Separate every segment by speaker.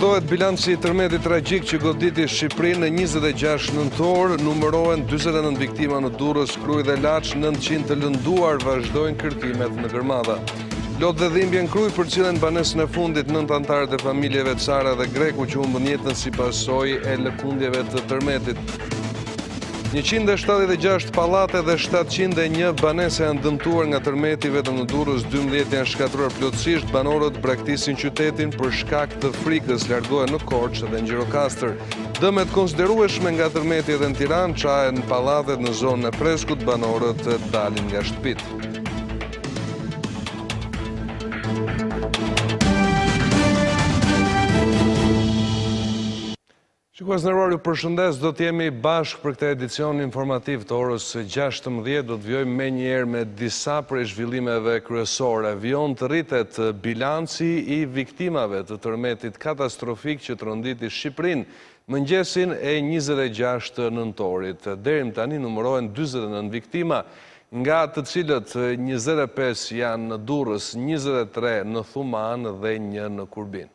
Speaker 1: Vazhdohet bilanci i tërmetit tragjik që goditi Shqipërinë në 26 nëntor, numërohen 49 viktima në Durrës, Krujë dhe Laç, 900 të lënduar, vazhdojnë kërkimet në Gërmadha. Lot dhe dhimbje në Krujë për cilën banesën e fundit 9 anëtarët e familjeve Cara dhe Greku që humbën jetën si pasojë e lëkundjeve të tërmetit. 176 pallate dhe 701 banese janë dëmtuar nga tërmeti, vetëm në Durrës 12 janë shkatruar plotësisht, banorët braktisin qytetin për shkak të frikës, largohen në Korçë dhe në Gjirokastër. Dëmet konsiderueshme nga tërmeti edhe në Tiranë çahen pallatet në zonën e Preskut, banorët dalin nga shtëpitë. Shikues nderuar, ju përshëndes, do të jemi bashkë për këtë edicion informativ të orës 16, do të vjojmë me njerë me disa prej zhvillimeve kryesore. Vion të rritet bilanci i viktimave të tërmetit katastrofik që tronditi Shqipërinë mëngjesin e 26 nëntorit. Deri më tani numërohen 49 viktima, nga të cilët 25 janë në Durrës, 23 në Thuman dhe 1 në Kurbin.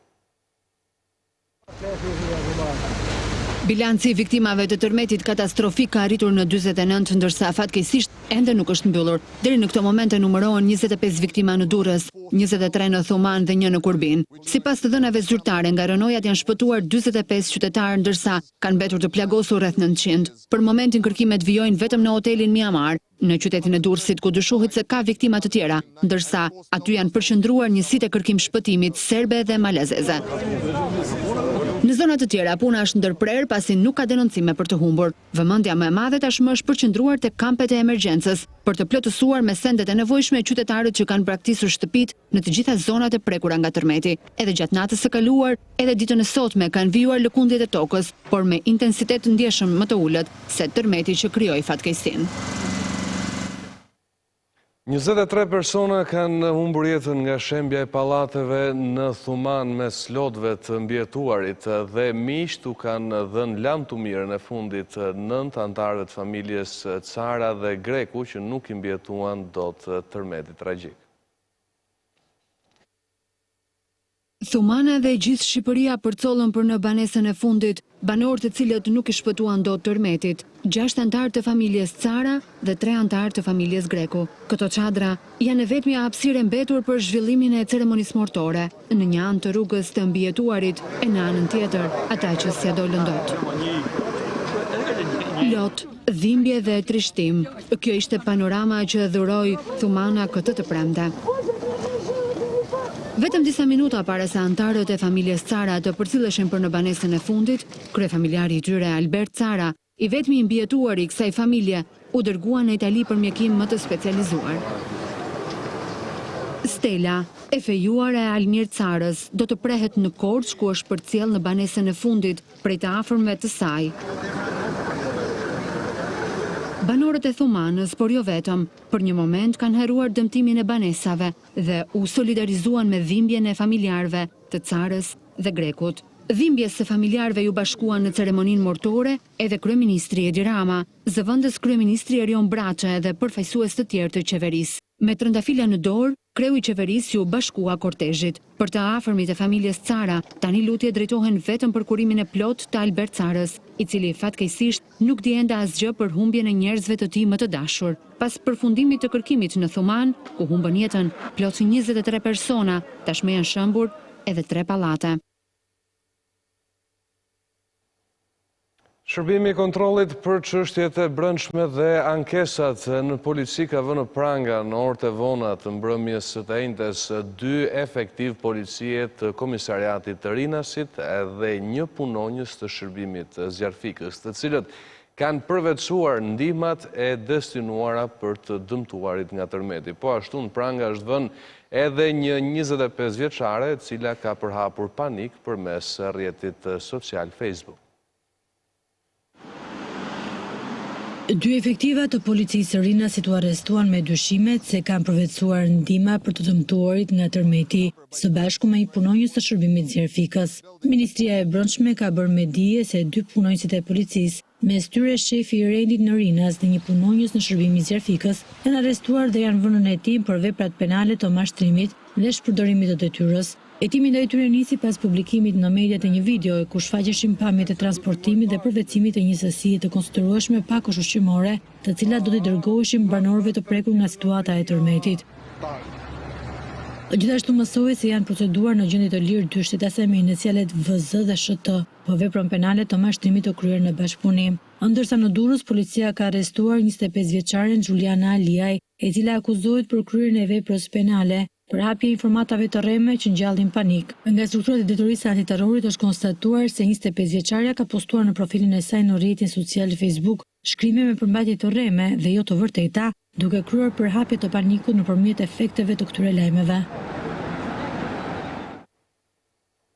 Speaker 2: Bilanci i viktimave të tërmetit katastrofik ka arritur në 49, ndërsa fatkeqësisht ende nuk është mbyllur. Deri në këtë moment numërohen 25 viktima në Durrës, 23 në Thuman dhe 1 në Kurbin. Sipas të dhënave zyrtare, nga rënojat janë shpëtuar 45 qytetarë, ndërsa kanë mbetur të plagosur rreth 900. Për momentin kërkimet vijojnë vetëm në hotelin Miamar, në qytetin e Durrësit, ku dyshohet se ka viktima të tjera, ndërsa aty janë përqendruar njësitë e kërkim shpëtimit serbe dhe malezeze. Në zona të tjera, puna është ndërprer pasi nuk ka denoncime për të humbur. Vëmendja më e madhe tashmë është përqendruar te kampet e emergjencës për të plotësuar me sendet e nevojshme qytetarët që kanë braktisur shtëpitë në të gjitha zonat e prekura nga tërmeti. Edhe gjatë natës së kaluar, edhe ditën e sotme kanë vijuar lëkundjet e tokës, por me intensitet të ndjeshëm më të ulët se tërmeti që krijoi fatkeqësinë.
Speaker 1: 23 persona kanë humbur jetën nga shembja e pallateve në Thuman mes lodhëve të mbijetuarit dhe miqt u kanë dhënë lam të mirën e fundit 9 anëtarëve të familjes Cara dhe Greku që nuk i mbijetuan dot tërmetit tragjik.
Speaker 2: Thumana dhe gjithë Shqipëria përcollën për në banesën e fundit, banorë të cilët nuk i shpëtuan dot tërmetit, 6 anëtarë të familjes Cara dhe 3 anëtarë të familjes Greku. Këto çadra janë vetmja hapësirë mbetur për zhvillimin e ceremonisë mortore, në një anë të rrugës të mbijetuarit e në anën tjetër ata që s'ja dolën dot. Lot, dhimbje dhe trishtim. Kjo ishte panorama që dhuroi Thumana këtë të premte. Vetëm disa minuta para se anëtarët e familjes Cara të përcilleshin për në banesën e fundit, kryefamiljari i tyre Albert Cara, i vetmi i mbijetuar i kësaj familje, u dërgua në Itali për mjekim më të specializuar. Stella, e fejuar e Almir Carës, do të prehet në Korçë ku është përcjell në banesën e fundit prej të afërmve të saj. Banorët e Thumanës, por jo vetëm, për një moment kanë harruar dëmtimin e banesave dhe u solidarizuan me dhimbjen e familjarëve të Carës dhe Grekut. Dhimbjes së familjarëve ju bashkuan në ceremoninë mortore edhe kryeministri Edi Rama, zëvendës kryeministri Erion Braçe dhe përfaqësues të tjerë të qeverisë. Me trëndafila në dorë, kreu i qeverisë ju bashkua kortezhit. Për të afërmit e familjes Cara, tani lutje drejtohen vetëm për kurimin e plot të Albert Carës, i cili fatkeqësisht nuk di ende asgjë për humbjen e njerëzve të tij më të dashur. Pas përfundimit të kërkimit në Thuman, ku humbën jetën plot 23 persona, tashmë janë shëmbur edhe 3 pallate.
Speaker 1: Shërbimi i kontrollit për çështjet e brendshme dhe ankesat në polici ka vënë pranga në orët e vona të mbrëmjes së njëjtës 2 efektiv policie të komisariatit të Rinasit edhe një punonjës të shërbimit zjarfikës, të cilët kanë përvetësuar ndihmat e destinuara për të dëmtuarit nga tërmeti. Po ashtu në pranga është vënë edhe një 25 vjeçare e cila ka përhapur panik përmes rrjetit social Facebook.
Speaker 3: 2 efektiva të policisë së Rinasit u arrestuan me dyshimet se kanë përvetësuar ndihma për të dëmtuarit nga tërmeti, së bashku me një punonjës të shërbimit zjarfikës. Ministria e Brendshme ka bërë me dije se 2 punonjësit e policisë, mes tyre shefi i rendit në Rinas dhe një punonjës në shërbimin zjarfikës, janë arrestuar dhe janë vënë në hetim për veprat penale të mashtrimit dhe shpërdorimit të detyrës. Hetimi ndaj tyre nisi pas publikimit në mediat e një videoje ku shfaqeshin pamjet e transportimit dhe përvecimit të një sësie të konsiderueshme pak ushqimore, të cilat do t'i dërgoheshin banorëve të prekur nga situata e tërmetit. Gjithashtu mësohet se janë proceduar në gjendje të lirë dy shtetëse me inicialet VZ dhe SHT, po veprën penale të mashtrimit të kryer në bashkëpunim. Ndërsa në Durrës policia ka arrestuar 25 vjeçaren Juliana Aliaj, e cila akuzohet për kryerjen e veprës penale për hapje informatave të rreme që ngjallin panik. Nga strukturat e detyrisë antiterrorit është konstatuar se 25 vjeçaria ka postuar në profilin e saj në rrjetin social Facebook shkrime me përmbajtje të rreme dhe jo të vërteta, duke kryer përhapje të panikut nëpërmjet efekteve të këtyre lajmeve.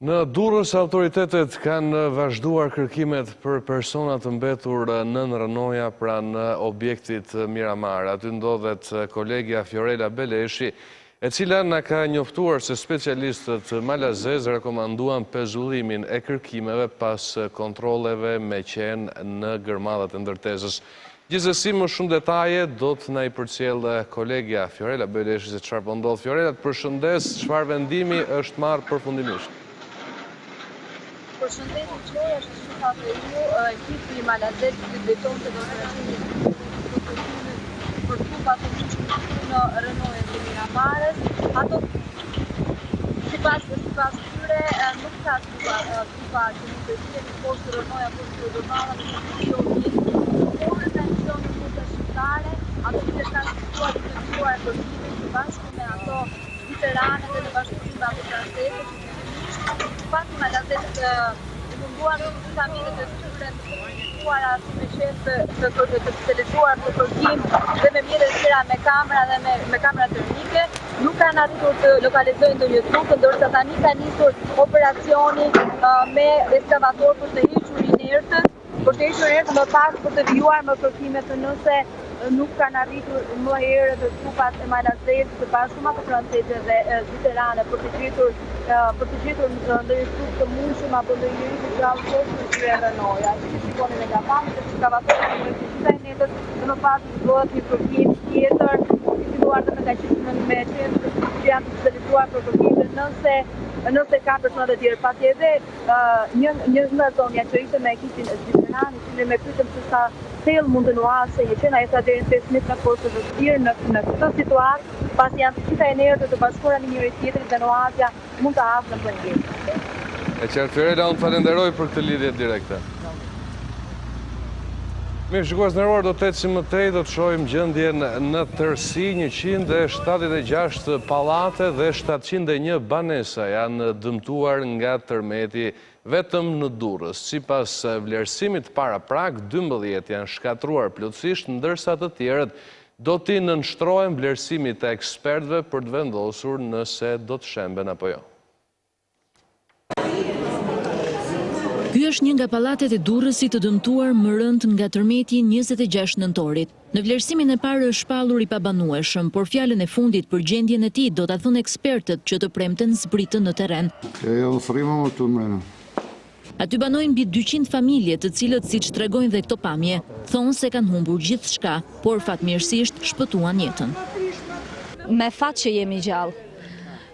Speaker 1: Në Durrës, autoritetet kanë vazhduar kërkimet për persona të mbetur nën rënoja pranë objektit Miramar. Aty ndodhet kolegja Fiorella Beleshi, e cila na ka njoftuar se specialistët malazez rekomanduan pezullimin e kërkimeve pas kontrolleve me qenë në gërmadhat e ndërtesës. Gjithsesi, më shumë detaje do të na i përcjellë kolegja Fiorella Beleshi se çfarë po ndodh. Fiorella, të përshëndes, çfarë vendimi është marrë përfundimisht?
Speaker 4: Përshëndetje qërë, është shumë të ju, ekipi malazez të beton të operacionit për tuba të në rënojën të Miramarës. Ato, sipas tyre, nuk ka tuba që nuk të tjetë poshtë rënoja, poshtë rënojën, por në tensionë në të shqiptare, ato që kanë situar të të përgjime që bashku me ato veteranët dhe në bashkëpunim me ato translete që pas malazet munduar në familjet e tyre të komunikuara si me shef të telezuar të kërkim dhe me mjete të tjera me kamera dhe me kamera termike, nuk kanë arritur të lokalizojnë të një trupë, ndërsa tani ka nisur operacioni me ekskavator për të hequr inertët, më pas për të vijuar më kërkimet të nëse nuk kanë arritur më herë të trupat e malazet të bashku me ato franceze dhe ziterane për të gjetur ndonjë trup të mundshëm apo ndonjë njeri të gjallë poshtë në tyre rënoja. Si shikoni nga pamjet, ekskavatorët në të netët dhe më pas bëhet një kërkim tjetër, i filluar dhe me qenë që janë të specializuar për kërkime nëse ka persona të tjerë. Pasi edhe një nga zonja që ishte me ekipin e ziterani, që me pyetëm se sa thellë mund të nuase një qena e sa deri në 5 metra forcë të vështirë në këtë situatë, pasi janë të gjitha energjët të bashkuara në njëri tjetrin dhe nuasja mund të hapë në plengim.
Speaker 1: E qartë, Fiorella, unë falenderoj për këtë lidhje direkte. Mirë, shikues nderuar, do të ecim më tej, do të shohim gjendjen në tërësi. 176 pallate dhe 701 banesa janë dëmtuar nga tërmeti vetëm në Durrës. Sipas vlerësimit paraprak, 12 janë shkatruar plotësisht, ndërsa të tjerët do t'i nënshtrohen vlerësimit të ekspertëve për të vendosur nëse do të shemben apo jo.
Speaker 5: Ky është një nga pallatet e Durrësit të dëmtuar më rënd nga tërmeti 26 nëntorit. Në vlerësimin e parë është shpallur i pabanueshëm, por fjalën e fundit për gjendjen e tij do ta thonë ekspertët që të premten zbritën në terren. Aty banojnë mbi 200 familje, të cilët, siç tregojnë dhe këto pamje, thonë se kanë humbur gjithçka, por fatmirësisht shpëtuan jetën.
Speaker 6: Me fat që jemi gjallë.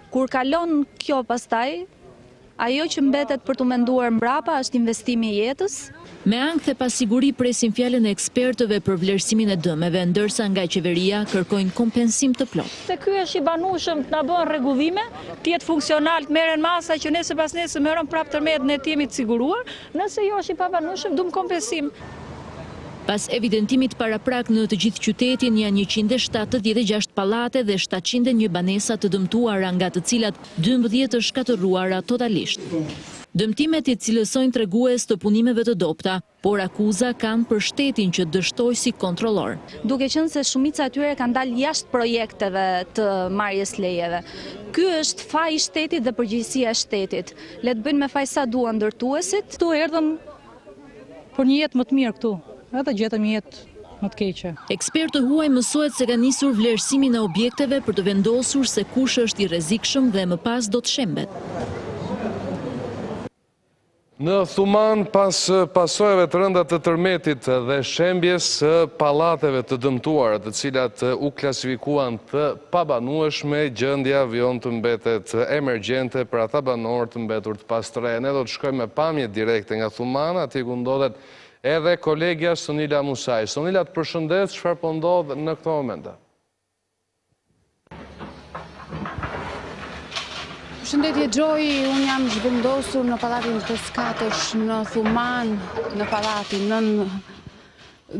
Speaker 6: Kur kalon kjo pastaj, ajo që mbetet për të menduar mbrapa është investimi i jetës.
Speaker 5: Me ankth e pasiguri presin fjalën e ekspertëve për vlerësimin e dëmeve, ndërsa nga qeveria kërkojnë kompensim të plotë.
Speaker 7: Se ky është i banueshëm të na bën rregullime, të jetë funksional, të merren masa që ne pas nesër merron prapë tërmet ne jemi të siguruar, nëse jo është i pabanueshëm, duam kompensim.
Speaker 5: Pas evidentimit paraprak në të gjithë qytetin janë 176 pallate dhe 701 banesa të dëmtuara, nga të cilat 12 është shkatërruara totalisht. Dëmtimet i cilësojnë tregues të punimeve të dobta, por akuza kanë për shtetin që dështoi si kontrollor.
Speaker 6: Duke qenë se shumica e tyre kanë dalë jashtë projekteve të marrjes lejeve. Ky është faji i shtetit dhe përgjegjësia e shtetit. Le të bëjnë me faj sa duan ndërtuesit.
Speaker 7: Tu erdhëm për një jetë më të mirë këtu. Edhe gjetëm një jetë më të keqe.
Speaker 5: Ekspertë huaj mësohet se ka nisur vlerësimin e objekteve për të vendosur se kush është i rrezikshëm dhe më pas do të shembet.
Speaker 1: Në Thuman, pas pasojave të rënda të tërmetit dhe shembjes së pallateve të dëmtuara, të cilat u klasifikuan të pabanueshme, gjendja vion të mbetet emergjente për ata banor të mbetur të pastre. Ne do të shkojmë me pamje direkte nga Thuman, aty ku ndodhet edhe kolegja Sonila Musaj. Sonila, të përshëndes, çfarë po ndodh në këto momente?
Speaker 8: Shëndetje Gjoj, unë jam zhvendosur në palatin të Skatësh në Thuman, në palatin, në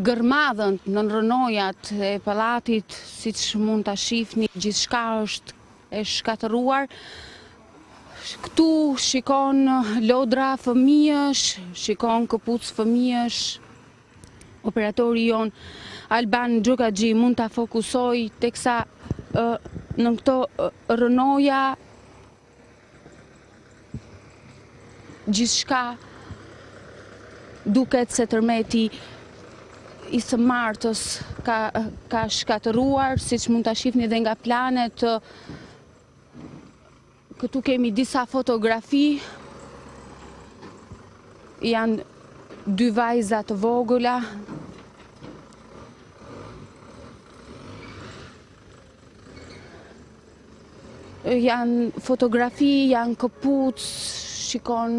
Speaker 8: gërmadhën, në rënojat e palatit, si që mund të shifni, gjithçka është e shkatëruar. Këtu shikon lodra fëmijësh, shikon këpuc fëmijësh. Operatori jon Alban Gjokaxhi mund të fokusoj teksa në këto rënoja gjithçka duket se tërmeti i së martës ka shkatëruar, siç mund ta shihni edhe nga planet. Këtu kemi disa fotografi, janë dy vajza të vogla. Janë fotografi, janë këpuc, shikon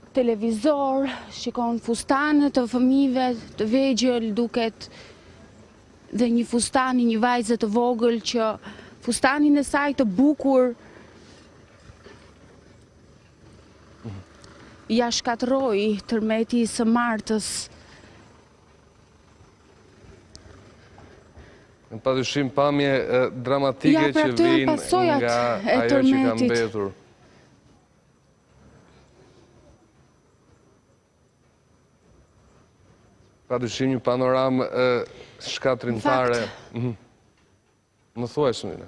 Speaker 8: televizor, shikon fustane të fëmijëve të vegjël, duket dhe një fustan i një vajze të vogël që fustanin e saj të bukur ja shkatërroi tërmeti së martës.
Speaker 1: Në padyshim pamje dramatike që vijnë nga ajo që ka mbetur. Padyshim një panoram shkatrimtare. Më thuaj, Sonila.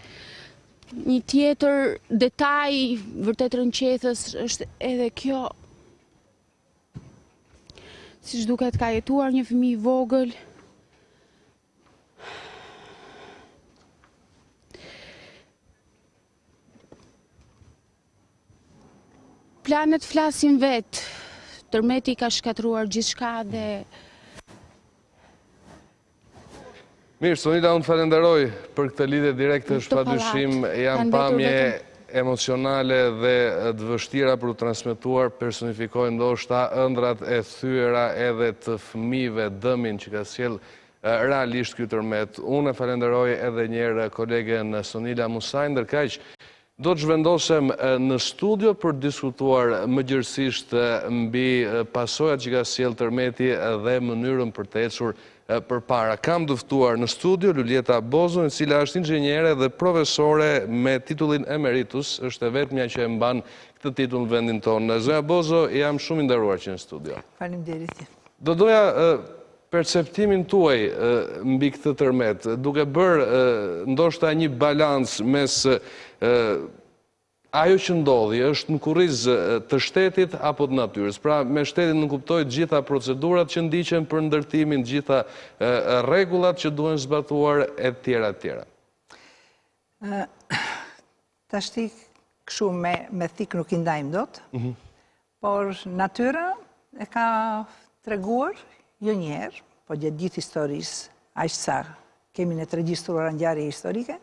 Speaker 8: Një tjetër detaj vërtet rënqethës është edhe kjo. Siç duket ka jetuar një fëmijë i vogël. Planet flasin vetë. Tërmeti ka shkatruar gjithçka dhe
Speaker 1: Mirë, Sonila, unë falenderoj për këtë lidhje direkte, është padyshim janë pamje emocionale dhe të vështira për u transmetuar, personifikojnë ndoshta ëndrat e thyera edhe të fëmijëve, dëmin që ka sjell realisht ky tërmet. Unë e falenderoj edhe një herë kolegen Sonila Musaj, ndërkaq do të zhvendosem në studio për diskutuar më gjerësisht mbi pasojat që ka sjell tërmeti dhe mënyrën për të ecur përpara. Kam të ftuar në studio Lulieta Bozo, e cila është inxhiniere dhe profesore me titullin emeritus, është e vetmja që e mban këtë titull në vendin tonë. Zoja Bozo, jam shumë i nderuar që në studio.
Speaker 9: Faleminderit.
Speaker 1: Do doja perceptimin tuaj mbi këtë tërmet, duke bërë ndoshta një balans mes ajo që ndodhi është në kurriz të shtetit apo të natyrës. Pra, me shtetin në kuptoj gjitha procedurat që ndiqen për ndërtimin, gjitha rregullat që duhen zbatuar e tjera e tjera.
Speaker 9: Tashti kështu me thik nuk i ndajmë dot, por natyra e ka treguar jo një herë, po gjatë gjithë historisë, aq sa kemi ne të regjistruar ngjarje historike,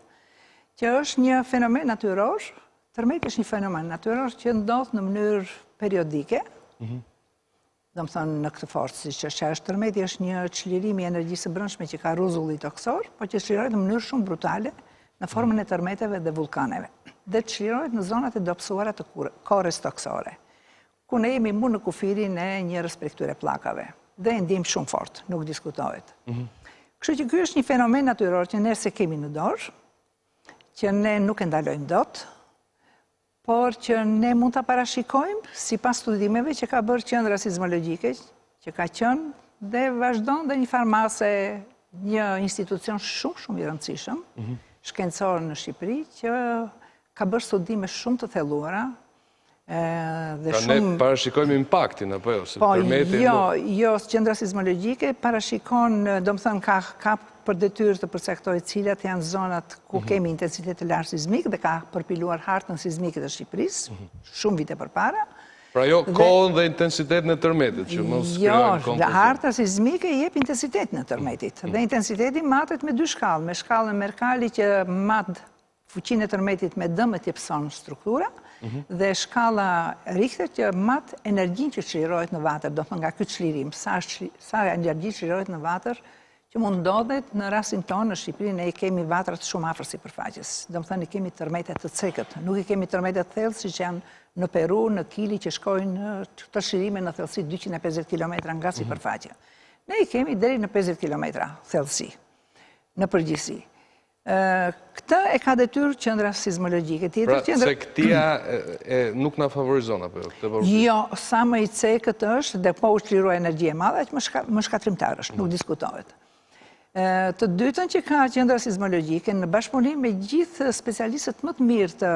Speaker 9: që është një fenomen natyror. Tërmeti është një fenomen natyror që ndodh në mënyrë periodike. Do të thonë në këtë forcë, siç është tërmeti, është një çlirim i energjisë së brendshme që ka rruzulli toksor, por që çlirohet në mënyrë shumë brutale në formën e tërmeteve dhe vulkaneve. Dhe çlirohet në zonat e dobësuara të korres toksore, ku ne jemi mu në kufirin e njërës prej këtyre pllakave. Dhe e ndjejmë shumë fort, nuk diskutohet. Kështu që ky është një fenomen natyror që ne se kemi në dorë, që ne nuk e ndalojmë dot, por që ne mund të parashikojmë sipas studimeve që ka bërë Qendra Sismologjike, që ka qenë dhe vazhdon dhe një farmase, një institucion shumë i rëndësishëm, shkencor në Shqipëri, që ka bërë studime shumë të thelluara.
Speaker 1: Ne parashikojmë impaktin, apo jo?
Speaker 9: Po, jo, Qendra Sismologjike parashikon, do më thënë, ka për detyrë të përcaktoj cilat janë zonat ku kemi intensitet të lartë sismik dhe ka përpiluar hartën sismike të Shqipërisë, shumë vite përpara,
Speaker 1: Pra jo kohën dhe intensitetin e tërmetit, që mos krijojnë konfuzion.
Speaker 9: Jo, harta sismike jep intensitetin e tërmetit. Dhe intensiteti matet me dy shkallë. Me shkallën Mercalli që mat fuqinë e tërmetit me dëmët që pëson struktura, dhe shkalla Richter që mat energjinë që çlirohet në vatër, do të thonë nga ky çlirim, sa energji çlirohet në vatër, që mund ndodhet në rastin tonë në Shqipëri, ne kemi vatrat shumë afër sipërfaqes. Do të thënë kemi tërmete të cekët, nuk i kemi tërmete të thellë siç janë në Peru, në Kili, që shkojnë të çlirime në thellësi 250 km nga sipërfaqja. Ne i kemi deri në 50 km thellësi në përgjithësi. Këtë e ka detyrë qendra sismologjike.
Speaker 1: Pra, cektia nuk na favorizon apo jo?
Speaker 9: Jo, sa më i cekët është dhe po u çliroj energji e madhe, aq më shkatrimtar është, nuk diskutohet. Të dytën që ka qendra sismologjike në bashkëpunim me gjithë specialistët më të mirë të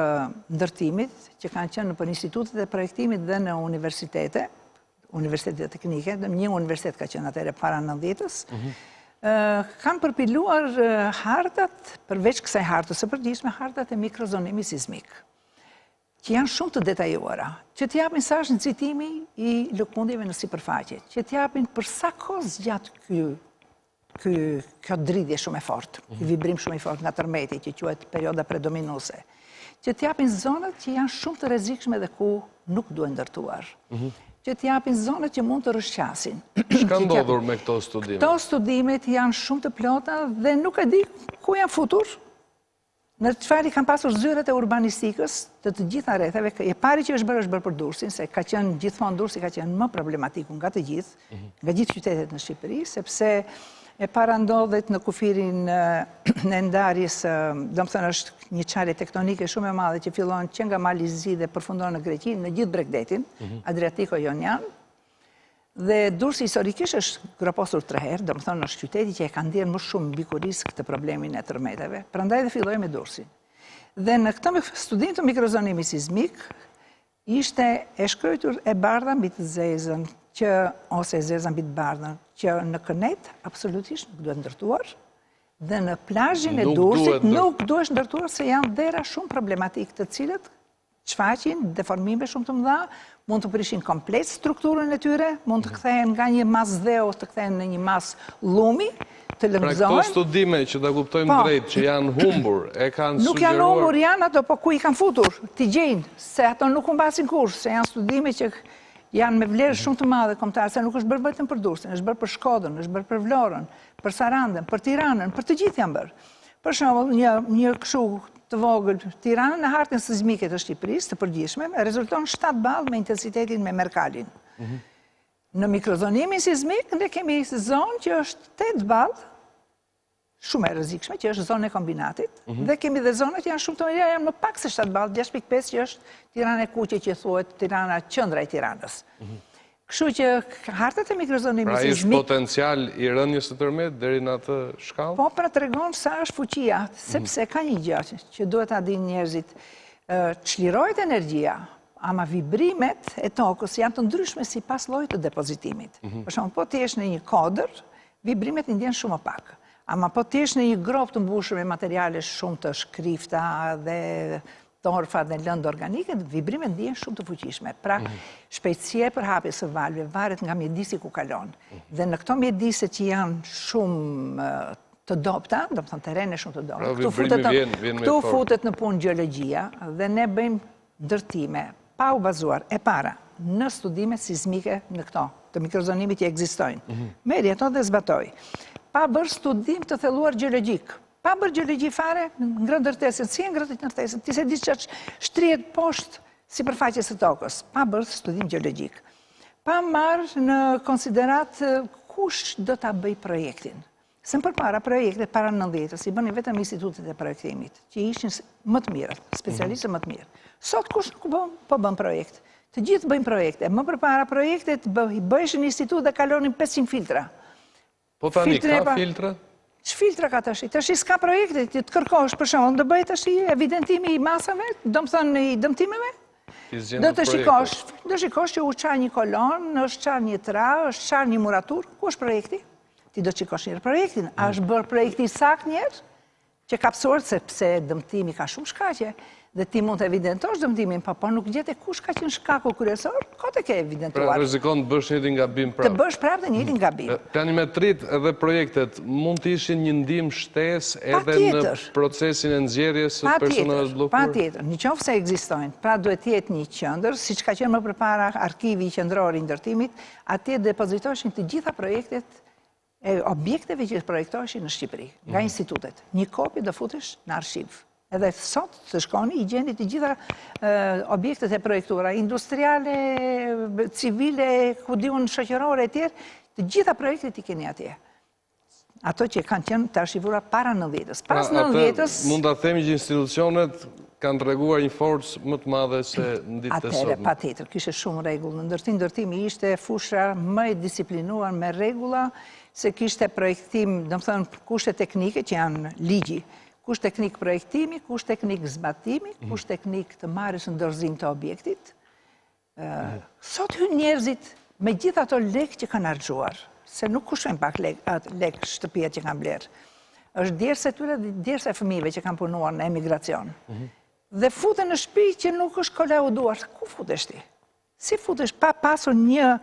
Speaker 9: ndërtimit, që kanë qenë në institutet e projektimit dhe në universitetet teknike, një universitet ka qenë atëherë para 90-s, kanë përpiluar hartat, përveç kësaj hartës së përgjithshme, hartat e mikrozonimit sismik, që janë shumë të detajuara, që t'japin sa është nxitimi i lëkundjeve në sipërfaqe, që t'japin për sa kohë zgjat kjo dridhje shumë e fortë, ky vibrim shumë i fortë nga tërmeti, që quhet perioda predominuese, që t'japin zonat që janë shumë të rrezikshme dhe ku nuk duhen ndërtuar, që t'japin zonat që mund të rrëshqasin.
Speaker 1: Ç'ka ndodhur me këto studime?
Speaker 9: Këto studimet janë shumë të plota dhe nuk e di ku janë futur, në çfarë kanë pasur zyrat e urbanistikës të gjitha rrethave. E pari që është bërë për Durrësin, se ka qenë gjithmonë Durrësi ka qenë më problematiku nga të gjithë qytetet në Shqipëri, sepse e para ndodhet në kufirin në ndarjes, do të thënë është një çarje tektonike shumë e madhe që fillon që nga Mali i Zi dhe përfundon në Greqi, në gjithë bregdetin Adriatiko-Jonian. Dhe Durrësi historikisht është groposur 3 herë, do të thonë është qyteti që e ka ndjerë më shumë mbi kurisk këtë problemin e tërmeteve. Prandaj dhe filloi me Durrësin. Dhe në këtë studim të mikrozonimit sismik ishte e shkruar e bardha mbi të zezën, ose e zeza mbi të bardhën, që në Kënet absolutisht nuk duhet ndërtuar, dhe në plazhin e Durrësit nuk duhet ndërtuar se janë dhera shumë problematik, të cilët shfaqin deformime shumë të mëdha, mund të prishin komplet strukturën e tyre, mund të kthehen nga një mas dheu të kthehen në një mas llumi, të lëngëzohen.
Speaker 1: Pra këto studime që ta kuptojmë drejt, që janë humbur, e kanë sugjeruar...
Speaker 9: Nuk janë humbur, janë ato, po ku i kanë futur, t'i gjejnë, se ato nuk humbasin kurrë, se janë studime që janë me vlerë shumë të madhe kombëtare, se nuk është bërë vetëm për Durrësin, është bërë për Shkodrën, është bërë për Vlorën, për Sarandën, për Tiranën, për të gjithë janë bërë. Për shembull, një kështu të vogël, Tirana në hartën sismike të Shqipërisë, të përgjithshme, rezulton 7 ballë me intensitetin me Mercallin. Në mikrozonimin sismik, ne kemi zonë që është 8 ballë, shumë e rrezikshme, që është zonë e kombinatit, dhe kemi dhe zonat që janë shumë të mëdha, janë më pak se 7 ballë, 6.5 që është Tirana e Kuqe, që thuhet Tirana qendra e Tiranës. Kështu që hartat e mikrozonimit sismik...
Speaker 1: Pra ishtë potencial i rënjes të tërmet deri në atë shkallë?
Speaker 9: Po, pra tregon sa është fuqia, sepse ka një gjë që duhet ta dinë njerëzit. Çlirohet energjia, ama vibrimet e tokës janë të ndryshme sipas llojit të depozitimit. Për shembull, po ti jesh në një kodër, vibrimet ndjen shumë pak. Ama po ti jesh në një grop të mbushur me materiale shumë të shkrifta dhe torfa dhe lëndë organike, vibrimet ndjen shumë të fuqishme. Pra, shpejtësia e përhapjes së valve varet nga mjedisi ku kalon. Dhe në këto mjedise që janë shumë të dobta, do të thonë terrene shumë të dobta, këtu futet në punë gjeologjia dhe ne bëjmë ndërtime pa u bazuar e para në studimet sismike në këto, të mikrozonimit që ekzistojnë. Merri ato dhe zbatoj. Pa bërë studim të thelluar gjeologjik. Pa bërë gjeologji fare, ngrënë ndërtesën, si e ngrënë ndërtesën, ti se di që shtrihet poshtë sipërfaqes së tokës, pa bërë studim gjeologjik. Pa marrë në konsiderat kush do ta bëj projektin. Se përpara projektet para 90-s i bënin vetëm institutet e projektimit, që ishin më të mirë, specialistë më të mirë. Sot kush nuk po bën projekt. Të gjithë bëjnë projekte. Më përpara projektet bëheshin institut dhe kalonin 500 filtra.
Speaker 1: Po tani ka filtra?
Speaker 9: Ç'filtra ka tash? Tash s'ka projekte, ti të kërkosh për shembull, do bëj tash evidentimi i masave, do të thonë i dëmtimeve? Do të shikosh që u çan një kolon, është çan një tra, është çan një muratur, ku është projekti? Ti do të shikosh një projektin, a është bërë projekti sakt njerë? Që ka pësuar sepse dëmtimi ka shumë shkaqe. dhe ti mund të evidentosh dëmtimin, po nuk gjete kush ka qenë shkaku kryesor, ka të ke evidentuar.
Speaker 1: Pra rrezikon të bësh njëtin gabim
Speaker 9: Të
Speaker 1: prapë.
Speaker 9: bësh prapë dhe njëtin gabim.
Speaker 1: Planimetrit edhe projektet mund të ishin një ndihmë shtesë edhe në procesin e nxjerrjes së personave të bllokuar?
Speaker 9: Patjetër, në qoftë se ekzistojnë, pra duhet të jetë një qendër, siç ka qenë më përpara arkivi qendror i ndërtimit, atje depozitoheshin të gjitha projektet e objekteve që projektoheshin në Shqipëri, nga institutet. Një kopje do futesh në arshiv. Edhe sot të shkoni i gjeni të gjitha objektet e projektura, industriale, civile, ku diun shoqërore e tjerë, të gjitha projektet i keni atje. Ato që kanë qenë të arshivura para 90-s. Pas 90-s...
Speaker 1: Mund të themi që institucionet kanë treguar një forcë më të madhe se në ditët e sotme.
Speaker 9: Atëre, patjetër, kishte shumë rregull. Në ndërtimi ishte fusha më e disiplinuar me rregulla, se kishte projektim, domethënë kushte teknike që janë ligji. Kush teknik projektimi, kush teknik zbatimi, kush teknik të marrjes në dorëzim të objektit. Sot hyn njerëzit me gjithë ato lekë që kanë harxuar, se nuk kushtojnë pak lekë shtëpiat që kanë blerë. Është djersë e tyre dhe djersë e fëmijëve që kanë punuar në emigracion. Dhe futen në shtëpi që nuk është kolauduar. Ku futesh ti? Si futesh pa pasur një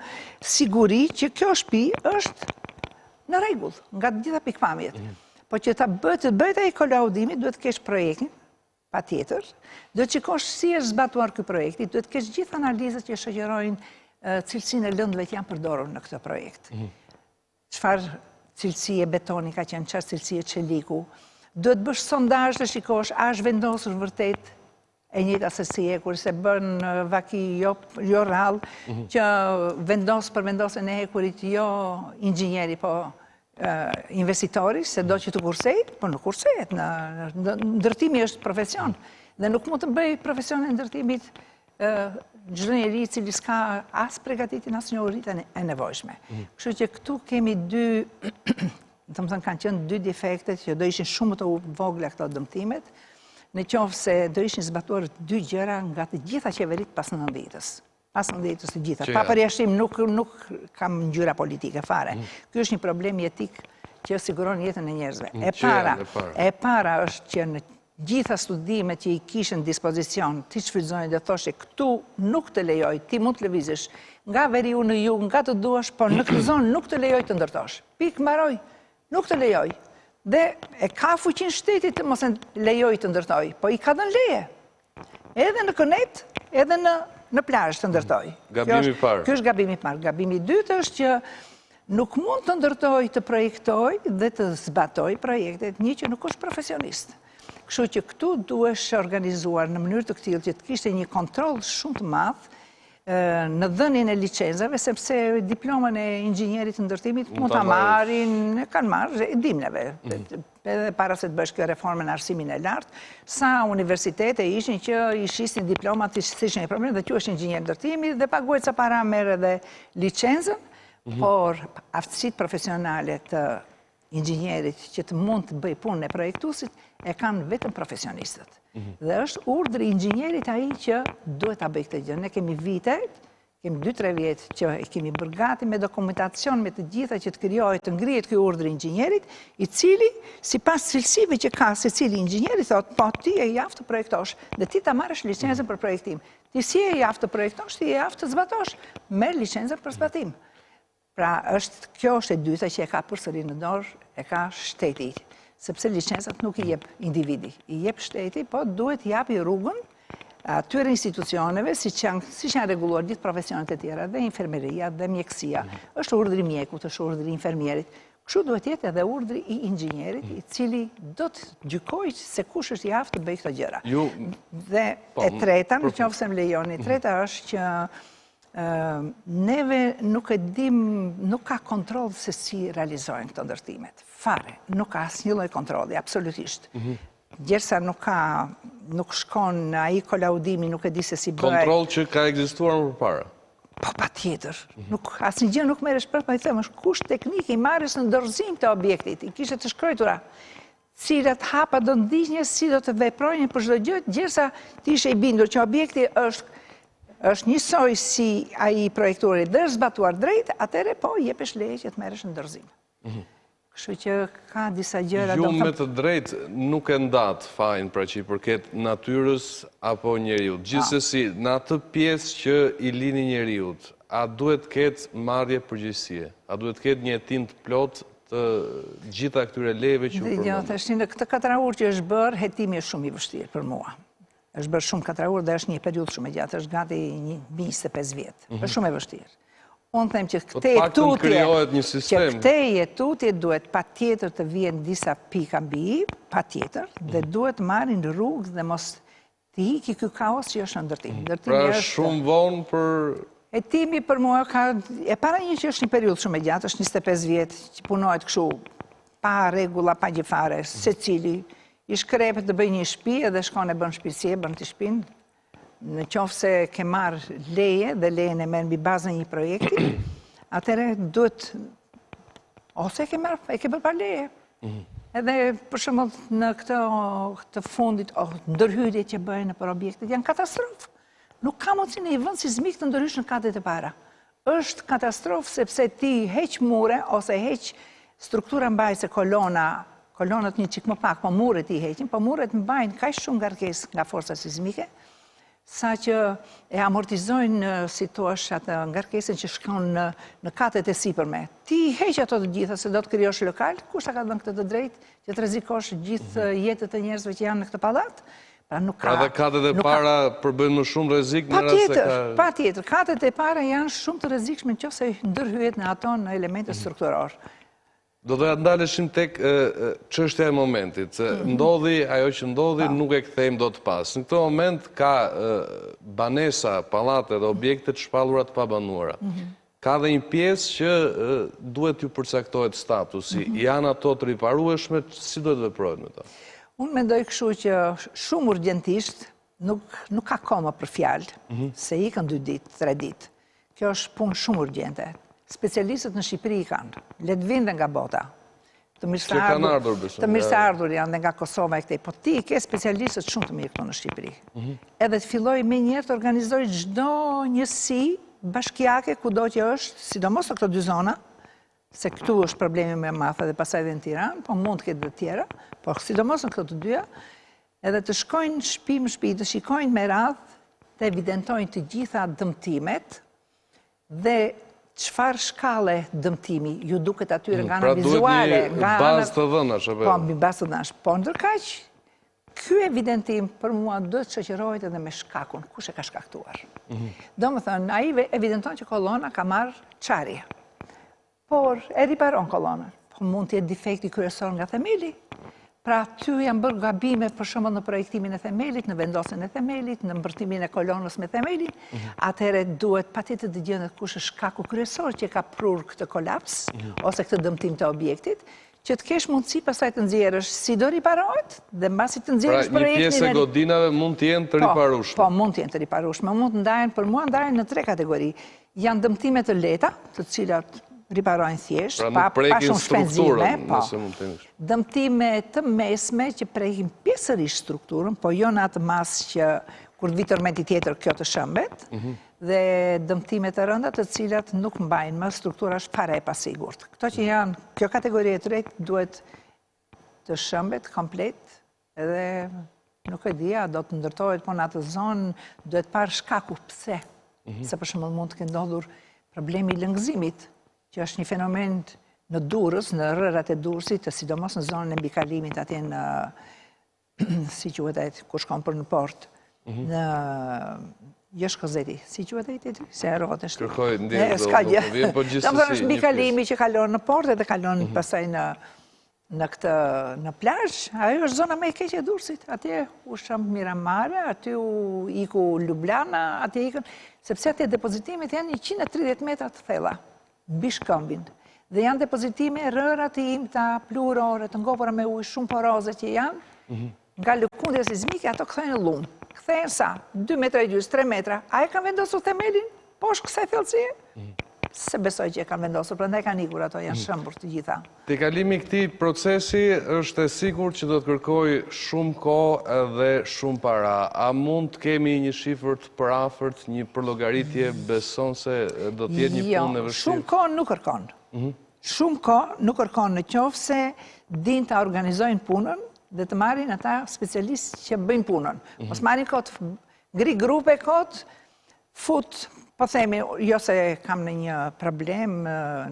Speaker 9: siguri që kjo shtëpi është në rregull, nga të gjitha pikpamjet. Po që ta bëhet ai kolaudimi, duhet të kesh projektin, patjetër, duhet të shikosh si është zbatuar ky projekti, duhet të kesh gjithë analizat që shoqërojnë cilësinë e lëndëve që janë përdorur në këtë projekt. Çfarë cilësie betoni ka qenë, çfarë cilësie çeliku. Duhet bësh sondazh të shikosh, a është vendosur vërtet e njëjta sesi kur se bën vaki jo rrallë, që vendos për vendosjen e hekurit jo inxhinieri, po investitori, se do që të kursejt, po nuk kursejt, ndërtimi është profesion, dhe nuk mund të bëj profesion e ndërtimit çdo njeri i cili s'ka as përgatitjen as njohurinë e nevojshme. Kështu që këtu kemi dy, domethënë kanë qenë dy defektet që do ishin shumë të vogla këto dëmtimet, në qoftë se do ishin zbatuar dy gjëra nga të gjitha qeveritë pas 90-s. Pas 90-s të gjitha. Pa përjashtim nuk kam ngjyra politike fare. Ky është një problem jetik që siguron jetën e njerëzve. E para është që në gjitha studimet që i kishin dispozicion, ti shfrytëzonin dhe thoshe këtu nuk të lejoj, ti mund të lëvizësh nga veriu në jug, nga të duash, por në këtë zonë nuk të lejoj të ndërtosh. Pik mbaroj, nuk të lejoj. Dhe e ka fuqin shtetit të mos e lejoj të ndërtoj, po i ka dhënë leje. Edhe në Kënet, edhe në plazh të ndërtoj.
Speaker 1: Gabimi i parë.
Speaker 9: Ky është gabimi i parë. Gabimi i dytë është që nuk mund të ndërtoj, të projektoj dhe të zbatoj projektet një që nuk është profesionist. Kështu që këtu duhesh organizuar në mënyrë të tillë që të kishte një kontroll shumë të madh në dhënien e licenzave, sepse diplomën e inxhinierit të ndërtimit mund ta marrin, kanë marrë, e dim neve. Edhe para se të bësh kjo reformën në arsimin e lartë, sa universitete ishin që i shisnin diplomat të ishin e problem dhe quheshin inxhinier ndërtimi dhe paguajt sa para merr edhe licencën, por aftësitë profesionale të inxhinierit që të mund të bëj punën e projektuesit e kanë vetëm profesionistët. Dhe është urdhri i inxhinierit ai që duhet ta bëj këtë gjë. Ne kemi vite, kemi 2-3 vjet që e kemi bërë gati me dokumentacion, me të gjitha që të krijohet, të ngrihet ky urdhër i inxhinierit, i cili sipas cilësive që ka secili inxhinieri thotë, po ti je i aftë të projektosh dhe ti ta marrësh licencën për projektim. Ti si je i aftë të projektosh, ti je i aftë të zbatosh, merr licencën për zbatim. Pra kjo është e dyta që e ka përsëri në dorë, e ka shteti, sepse licencat nuk i jep individi, i jep shteti, po duhet japi rrugën atyre institucioneve, si që janë reguluar gjithë profesionet e tjera, dhe infermeria, dhe mjekësia. Është urdhri mjekut, është urdhri infermierit. Kështu duhet jetë edhe urdhri i inxhinierit, i cili do të gjykojë se kush është i aftë të bëjë këto gjëra. Dhe e treta, në qoftë se më lejoni, treta është që neve nuk e dim, nuk ka kontroll se si realizojnë këto ndërtimet. Fare, nuk ka asnjë lloj kontrolli, absolutisht. Gjersa nuk shkon ai kolaudimi, nuk e di se si bëhet.
Speaker 1: Kontroll që ka ekzistuar më përpara.
Speaker 9: Po patjetër. Asnjë gjë nuk merresh për, po i them, është kusht teknik i marrjes në dorëzim të objektit. I kishte të shkruara cilat hapa do ndiqnje, si do të veprojnë për çdo gjë, gjersa ti ishe i bindur që objekti është njësoj si ai projektori dhe është zbatuar drejt, atëherë po jepesh leje që të merresh në dorëzim. Kështu që ka disa gjëra...
Speaker 1: Ju me të drejtë nuk e ndatë fajin pra që i përket natyrës apo njeriut. Gjithsesi, në atë pjesë që i lini njeriut, a duhet ketë marrje përgjegjësie? A duhet ketë një hetim të plot të gjitha këtyre lejeve që u përmendën?
Speaker 9: Në këtë 4 orë që është bërë, hetimi është shumë i vështirë për mua. Është bërë shumë 4 orë dhe është një periudhë shumë e gjatë, është gati 25 vjetë. Është shumë e vështirë. Unë them që këte jetutje duhet pa tjetër të vjen disa pika mbi, pa tjetër, dhe duhet marrin rrugë dhe mos të hiki ky kaos që është në ndërtim.
Speaker 1: Pra shumë vonë për...
Speaker 9: Hetimi për mua ka... E para një që është një periudhë shumë e gjatë, është 25 vjetë që punohet kështu, pa regula, pa gjefare, se cili i shkrepet të bëj një shtëpi edhe shkon e bën shtëpisie, bën të shtëpinë. Në qofë se ke marrë leje dhe lejen e merë mbi bazën një projekti, atëre duhet, ose e ke bërë pa leje. Edhe për shembull në këtë fundit, ndërhyrje që bëjnë për objektet janë katastrofë. Nuk ka mundësi në i vend sismik të ndërhysh në katet e para. Është katastrofë sepse ti heq mure ose heq struktura mbajtëse kolonat një çik më pak, po muret i heqin, po muret mbajnë kaq shumë ngarkesë nga forca sismike, sa që e amortizojnë, si thuash, atë ngarkesën që shkon në katet e sipërme. Ti heq ato të gjitha se do të krijosh lokal, kush ta ka dhënë këtë të drejtë që të rrezikosh gjithë jetët e njerëzve që janë në këtë pallat? Pra nuk ka.
Speaker 1: Edhe katet e para përbëjnë më shumë rrezik në rast se ka...
Speaker 9: Patjetër, katet e para janë shumë të rrezikshme nëse ndërhyet në ato në elemente strukturore.
Speaker 1: Do të ndaleshim tek çështja e momentit, se ndodhi ajo që ndodhi, nuk e kthejmë dot pas. Në këtë moment ka banesa, pallate dhe objekte të shpallura të pabanuara. Ka dhe një pjesë që duhet ju përcaktohet statusi. Janë ato të riparueshme, si duhet veprohet me ta?
Speaker 9: Unë mendoj kështu që shumë urgjentisht nuk ka kohë për fjalë, se ikën 2 ditë, 3 ditë. Kjo është punë shumë urgjente. Specialistët në Shqipëri i kanë, le të vinë dhe nga bota. Të mirë ardhur janë dhe nga Kosova e këtej, po ti ke specialistët shumë të mirë këtu në Shqipëri. Edhe të filloj me njerë të organizoj çdo njësi bashkiake kudo që është, sidomos në këto 2 zona, se këtu është problemi më i madh dhe pastaj edhe në Tiranë, po mund të ketë dhe tjera, po sidomos në këto të dyja, edhe të shkojnë shtëpi më shtëpi, të shikojnë me radhë, të evidentojnë të gjitha dëmtimet dhe çfarë shkalle dëmtimi ju duket atyre nga ana vizuale, nga ana
Speaker 1: bazë të dhënash apo?
Speaker 9: Po, mbi bazë të dhënash. Po ndërkaq, ky evidentim për mua duhet të shoqërohet edhe me shkakun, kush e ka shkaktuar. Domethënë, ai evidenton që kolona ka marrë çarje. Por e riparon kolonën. Po mund të jetë defekti kryesor nga themeli. Pra, ty janë bërë gabime për shembull në projektimin e themelit, në vendosjen e themelit, në mbërtimin e kolonës me themelin, atëherë duhet patjetër të gjendet kush është shkaku kryesor që ka prur këtë kolaps ose këtë dëmtim të objektit, që të kesh mundësi pastaj të nxjerrësh si do riparohet dhe mbasi të nxjerrësh projektin.
Speaker 1: Pra, një pjesë e godinave mund të jenë të riparueshme.
Speaker 9: Po, mund të jenë të riparueshme, mund të ndahen për mua ndahen në 3 kategori. Janë dëmtime të lehta, të cilat riparojnë thjesht, pa shumë shpenzime, dëmtime të mesme që prekin pjesërisht strukturën, po jo në atë masë që kur të vi tërmeti tjetër kjo të shëmbet, dhe dëmtime të rënda të cilat nuk mbajnë më, struktura është fare e pasigurt. Këto që janë, kjo kategori e 3 duhet të shëmbet komplet, edhe nuk e dia, do të ndërtohet, po në atë zonë duhet parë shkaku pse, se për shembull mund të ketë ndodhur problemi i lëngëzimit, që është një fenomen në Durrës, në rrërat e Durrësit, sidomos në zonën e mbikalimit atje në, si quhet, kur shkon për në port, në Jeshkozeti, si quhet ai, se harrova është.
Speaker 1: Kërkoj ndjenjë do të vjen, po gjithsesi.
Speaker 9: Domethënë është mbikalimi që kalon në port dhe kalon pastaj në plazh, ajo është zona më e keqe e Durrësit. Atje u shëm Miramare, aty u iku Lublana, atje ikën, sepse atje depozitimet janë 130 metra të thella. Mbi shkëmbin. Dhe janë depozitime rëra të imta, plurore, të ngopura me ujë shumë poroze që janë, nga lëkundja sismike ato kthehen në lum. Kthehen sa? 2 metra e gjysmë, 3 metra. A e kanë vendosur themelin poshtë kësaj thellësie? Se besoj që e kanë vendosur, prandaj kanë ikur ato, janë shëmbur të gjitha.
Speaker 1: Te kalimi i këtij procesi është e sigurt që do të kërkojë shumë kohë edhe shumë para. A mund të kemi një shifër të parafërt, një përllogaritje, beson se do të jetë një punë e vështirë?
Speaker 9: Shumë kohë nuk kërkon. Shumë ko nuk kërkon në qofë se din të organizojnë punën dhe të marrin ata specialistë që bëjnë punën. Mos marrin kot, ngri grupe kot, fut, po themi, jo se kam në një problem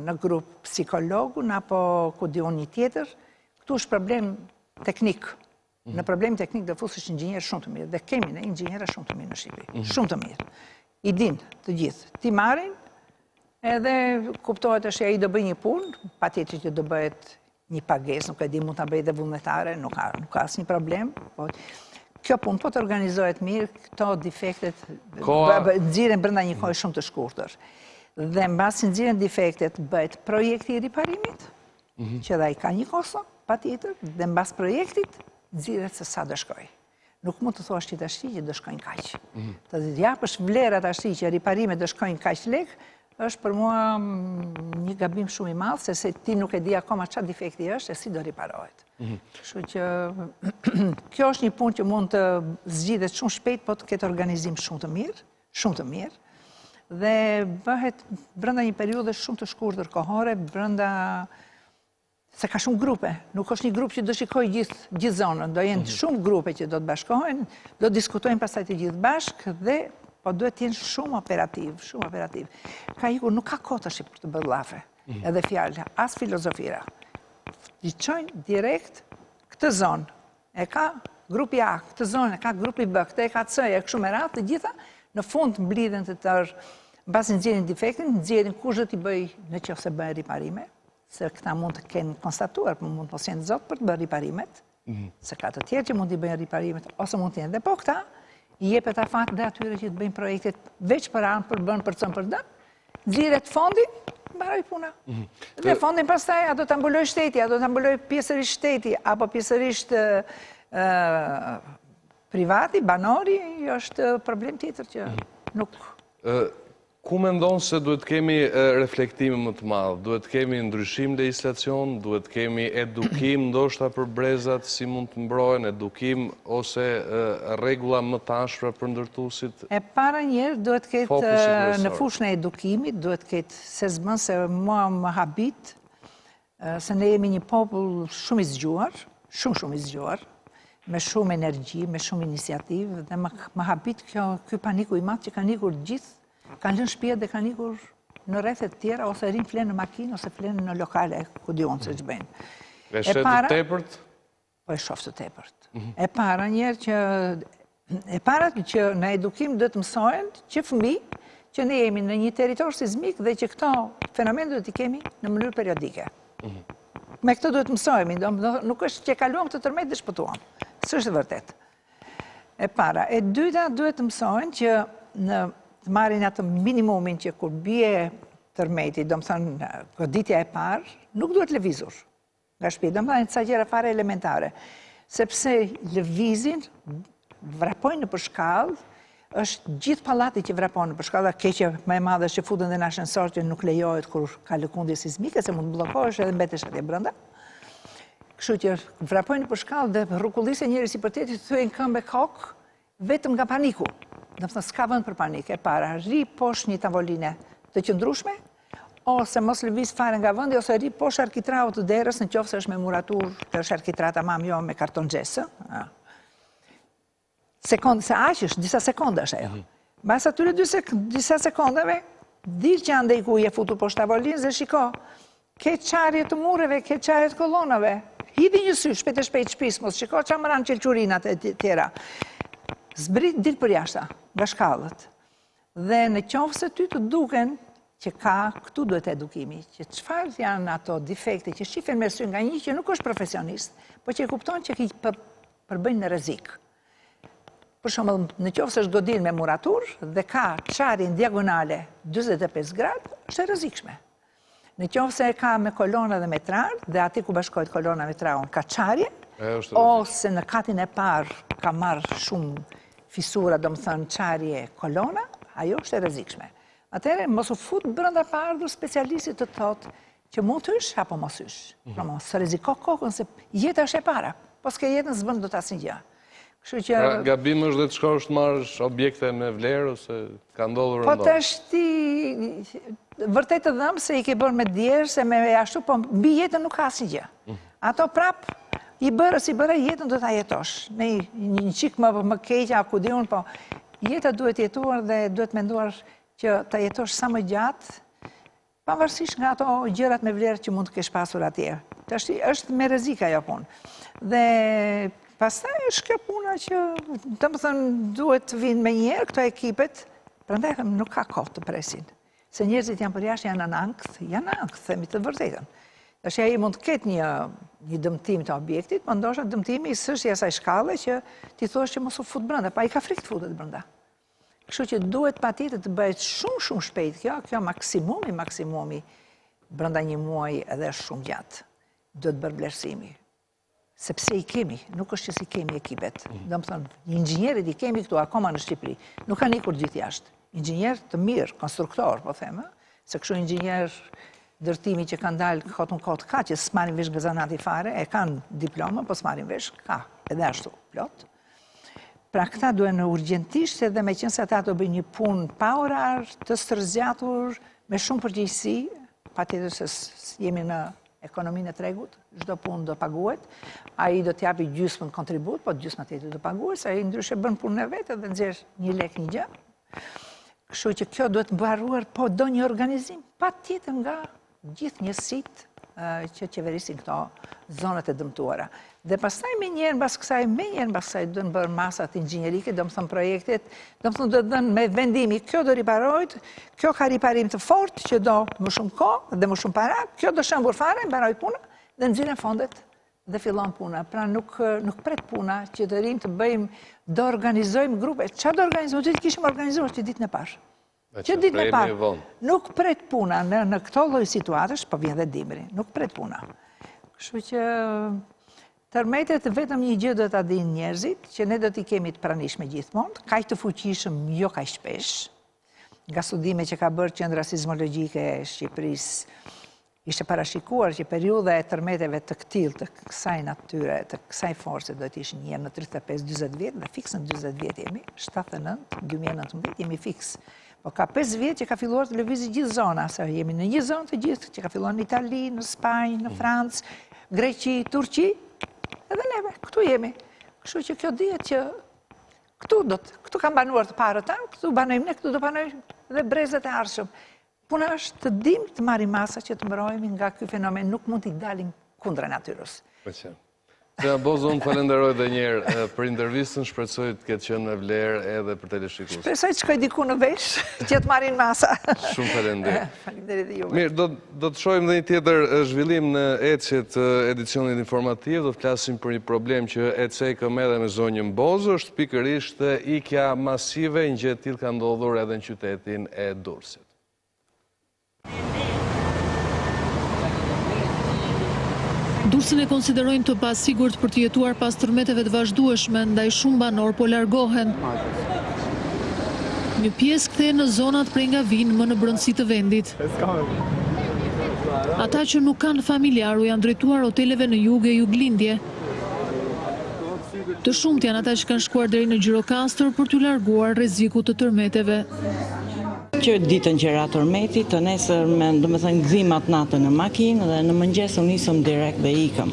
Speaker 9: në grup psikologun, apo ku di unë një tjetër, këtu është problem teknik. Në problem teknik dhe fusësh inxhinjer shumë të mirë, dhe kemi në inxhinjera shumë të mirë në Shqipëri, shumë të mirë. I din të gjithë, ti marrin, edhe kuptohet është ai do bëj një punë, patjetër që do bëhet një pagesë, nuk e di mund ta bëj dhe vullnetare, nuk ka asnjë problem, po kjo punë po të organizohet mirë, këto defektet nxiren brenda një kohe shumë të shkurtër. Dhe mbasi nxiren defektet, bëhet projekti i riparimit, që dhe ai ka një kosto, patjetër, dhe mbas projektit nxiret se sa do shkojë. Nuk mund të thuash që tash që do shkojnë kaq. Të japësh vlerat tash që riparimet do shkojnë kaq lek, është për mua një gabim shumë i madh, se ti nuk e di akoma çfarë defekti është e si do riparohet. Kështu që kjo është një punë që mund të zgjidhet shumë shpejt, po të ketë organizim shumë të mirë, dhe bëhet brenda një periudhe shumë të shkurtër kohore, brenda se ka shumë grupe. Nuk është një grup që do shikoj gjithë zonën, do jenë shumë grupe që do të bashkohen, do diskutojnë pastaj të gjithë bashkë dhe po duhet të jenë shumë operativ. Ka ikur, nuk ka kohë tash për të bërë llafe, edhe fjalë, as filozofira. I çojnë direkt këtë zonë. E ka grupi A, këtë zonë, e ka grupi B, këtë e ka C, e kështu me radhë, të gjitha në fund mblidhen të tërë, mbasi nxjerrin defektin, nxjerrin kush do t'i bëj nëse bëhen riparime, se këta mund të kenë konstatuar, por mund mos jenë zot për të bërë riparimet, se ka të tjerë që mund t'i bëjnë riparimet, ose mund të jenë dhe po këta, i jepet afat dhe atyre që të bëjnë projektet veç për anë, për bën, për cën, për dëm, nxirret fondi, mbaroj puna. Dhe fondin pastaj a do ta mbuloj shteti, a do ta mbuloj pjesërisht shteti, apo pjesërisht privati, banori, është problem tjetër që nuk...
Speaker 1: Ku mendon se duhet kemi reflektime më të madh? Duhet kemi ndryshim legislacion, duhet kemi edukim ndoshta për brezat si mund të mbrohen, edukim ose rregulla më të ashpra për ndërtuesit?
Speaker 9: E para njerë duhet ketë në fushën e edukimit, duhet ketë se zbën se mua më habit, se ne jemi një popull shumë i zgjuar, shumë i zgjuar, me shumë energji, me shumë iniciativë, dhe më habit ky paniku i madh që kanë ikur gjithë, kanë lënë shtëpiat dhe kanë ikur në rrethet tjera, ose rinë flenë në makinë, ose flenë në lokale, ku dion se ç'bëjnë.
Speaker 1: E shet të tepërt?
Speaker 9: Po e shoh të tepërt. E para që në edukim duhet të mësohen që fëmijë që ne jemi në një territor sismik dhe që këto fenomene duhet i kemi në mënyrë periodike. Me këtë duhet të mësohemi, nuk është që kaluam këtë tërmet dhe shpëtuam. S'është vërtet. E para. E dyta duhet të mësohen që të marrin atë minimumin që kur bie tërmeti, do më thënë goditja e parë, nuk duhet lëvizur nga shtëpia, do më thënë ca gjëra fare elementare, sepse lëvizin vrapojnë në përshkallë, është gjithë pallati që vrapojnë në përshkallë, keqja më e madhe që futen dhe në ashensor që nuk lejohet kur ka lëkundje sismike, se mund të bllokohesh edhe mbetesh atje brenda. Kështu që vrapojnë në përshkallë dhe rrukullisë njëri si për tjetrit thyen këmbë kokë vetëm nga paniku. Do të thënë s'ka vend për panik. E para, ri poshtë një tavoline të qëndrueshme, ose mos lëviz fare nga vendi, ose ri poshtë arkitraut të derës, nëse është me muratur, të është arkitrata mam jo me karton xhesë. Sekondë, se aq është, disa sekonda është ajo. Mbas atyre disa sekondave, dirë që andej ku je futur poshtë tavolinës dhe shiko, ke çarje të mureve, ke çarje të kolonave. Hidhi një sy, shpejt shtëpis, mos shiko çfarë marran qelçurinat e tjera. Zbrit dil për jashta, nga shkallët. Dhe në qoftë se ty të duken që ka, këtu duhet edukimi, që çfarë janë ato defekte që shifen me sy nga një që nuk është profesionist, po që e kupton që i përbëjnë në rrezik. Për shembull, në qoftë se është godin me muratur dhe ka çarjen diagonale 45 gradë, është e rrezikshme. Në qoftë se ka me kolona dhe metrar, dhe aty ku bashkohet kolona me metraun ka çarje, ose në katin e parë ka marrë shumë fisura, do më thënë çarje kolona, ajo është e rrezikshme. Atëherë, mos u fut brenda pa ardhur specialistit të thotë që mund të hysh apo mos hysh. Pra mos rreziko kokën se jeta është e para, po s'ke jetën s'bën dot asnjë gjë. Kështu që...
Speaker 1: Pra, gabim është dhe të shkosh të marrësh objekte me vlerë, ose ka ndodhur
Speaker 9: Po të është vërtet të dhëmë se i ke bërë me djerë, se me ashtu, po mbi jetën nuk ka asnjë gjë. Ato prap, i bërë jetën do ta jetosh. Ne një qik më keqja, ku di unë, po jeta duhet jetuar dhe duhet menduar që ta jetosh sa më gjatë, pavarësisht nga ato gjërat me vlerë që mund të kesh pasur atje. Është me rrezik ajo punë. Dhe pastaj është kjo puna që, domethënë, duhet të vinë me njerë këto ekipet, prandaj nuk ka kohë të presin. Se njerëzit janë për jashtë, janë ankth, themi të vërtetën. Tash ai mund të ketë një dëmtim të objektit, po ndoshta dëmtimi s'është i asaj shkalle që ti thua që mos u fut brenda, pa ai ka frikë të futet brenda. Kështu që duhet patjetër të bëhet shumë shpejt kjo maksimumi brenda një muaji edhe shumë gjatë. Duhet bërë vlerësimi. Sepse i kemi, nuk është që si kemi ekipet. Domethënë, inxhinierët i kemi këtu akoma në Shqipëri. Nuk kanë ikur gjithë jashtë. Inxhinier të mirë, konstruktor, po them, se kështu inxhinier ndërtimi që kanë dalë kot ka që s'marrin vesh gazanati fare, e kanë diploma, po s'marrin vesh, ka edhe ashtu, plot. Pra këta duhen urgjentisht edhe me qenë se ata do bëjnë një punë pa orar, të stërzjatur, me shumë përgjegjësi, patjetër se jemi në ekonominë e tregut, çdo punë do paguhet, ai do t'japi gjysmën kontribut, po gjysma tjetër do paguhet, se ai ndryshe bën punën e vet dhe nxjerr 1 lek një gjë. Kështu që kjo duhet mbaruar, po do një organizim patjetër nga gjithë njësitë që qeverisin këto zonat e dëmtuara. Dhe pastaj me njerë mbas kësaj do në bërë masat inxhinierike, do më thënë projektet, do më thënë do dënë me vendimi, kjo do riparojt, kjo ka riparim të fort, që do më shumë kohë dhe më shumë para, kjo do shëmbur fare, mbaroj puna, dhe nxirren fondet dhe fillon puna. Pra nuk pret puna që të rim të bëjmë, do organizojmë grupe. Qa do organizojmë? Që të kishim organizuar që ditën e parë. Që ditën e parë. Nuk pret puna në këto lloj situatësh, po vjen dhe dimri. Nuk pret puna. Kështu që tërmetet vetëm një gjë do ta dinë njerëzit, që ne do t'i kemi të pranishme gjithmonë, kaq të fuqishëm, jo kaq shpesh. Nga studime që ka bërë Qendra Sismologjike e Shqipërisë, ishte parashikuar që periudha e tërmeteve të këtill, të kësaj natyre, të kësaj force do të ishin një herë në 35-40 vjet, dhe fiks në 40 vjet jemi, 79, 2019 jemi fiks. Po ka 5 vjet që ka filluar të lëvizë gjithë zona, se jemi në një zonë të gjithë, që ka filluar në Itali, në Spanjë, në Francë, Greqi, Turqi, edhe neve, këtu jemi. Kështu që kjo dihet që këtu kanë banuar të parët tanë, këtu banojmë ne, këtu do banojmë dhe brezet e ardhshëm. Puna është të dimë të marrim masa që të mbrojmë nga ky fenomen, nuk mund t'i dalim kundra natyrës.
Speaker 1: Zëja Bozo, unë falenderoj dhe njerë për intervistën, shpresoj të ketë qenë me vlerë edhe për teleshikus.
Speaker 9: Shpresoj të shkoj diku në vesh që të marrin masa.
Speaker 1: Shumë falenderoj.
Speaker 9: Falenderoj dhe juve.
Speaker 1: Mirë, do të shohim dhe një tjetër zhvillim në ecjet edicionit informativ, do të flasim për një problem që ecejkëm edhe me zonjën Bozo, është pikërisht ikja masive, një gjë e tillë ka ndodhur edhe në qytetin e Durrësit.
Speaker 5: Durrësin e konsiderojnë të pasigurt për të jetuar pas tërmeteve të vazhdueshme, ndaj shumë banor po largohen. Një pjesë kthehen në zonat prej nga vinë më në brendësi të vendit. Ata që nuk kanë familjar u janë drejtuar hoteleve në jug e juglindje. Të shumt janë ata që kanë shkuar deri në Gjirokastër për t'u larguar rrezikut të tërmeteve.
Speaker 10: Që ditën që ra tërmeti, të nesër me gdhimat natën në makinë dhe në mëngjes u nisëm direkt dhe ikëm.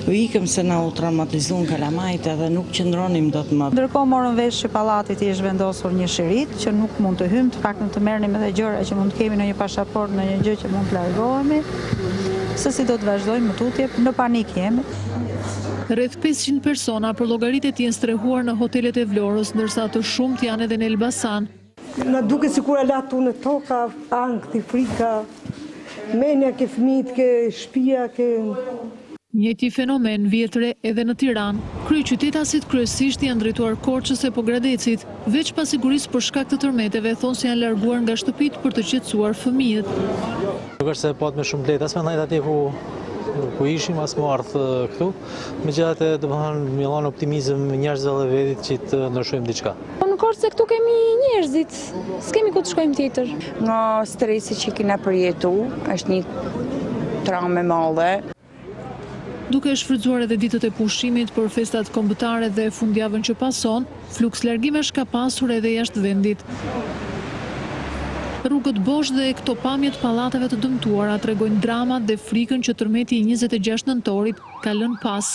Speaker 10: U ikëm se na u traumatizuan kalamajt edhe nuk qëndronim dot më.
Speaker 11: Ndërkohë morën vesh që pallatit i është vendosur një shirit që nuk mund të hymë, të paktën të merrnim edhe gjëra që mund të kemi në një pasaport, në një gjë që mund të largohemi. Se si do të vazhdojmë më tutje, në panik jemi.
Speaker 5: Rreth 500 persona për llogaritet janë strehuar në hotelet e Vlorës, ndërsa të shumt janë edhe në Elbasan.
Speaker 12: Në duke si kur e latu në toka, angti, frika, menja ke fëmijët, ke shtëpia, ke...
Speaker 5: Njëti fenomen vjetre edhe në Tiranë. Kryeqytetasit kryesisht janë drejtuar Korçës e Pogradecit, veç pasigurisë për shkak të tërmeteve, thonë se janë larguar nga shtëpitë për të qetësuar fëmijët.
Speaker 13: Nuk është se pat me shumë letë, as me ndajt atje ku ishim, as më ardhë këtu, me gjatë të milon optimizëm njerëzve dhe vetit që të ndryshojmë diçka.
Speaker 6: Në Korçë se këtu kemi njerëzit, s'kemi ku të shkojmë tjetër.
Speaker 14: Nga stresi që kena përjetu, është një traumë e madhe.
Speaker 5: Duke shfrytzuar edhe ditët e pushimit për festat kombëtare dhe fundjavën që pason, fluks largimesh ka pasur edhe jashtë vendit. Rrugët bosh dhe këto pamjet pallateve të dëmtuara tregojnë dramat dhe frikën që tërmeti i 26 nëntorit ka lënë pas.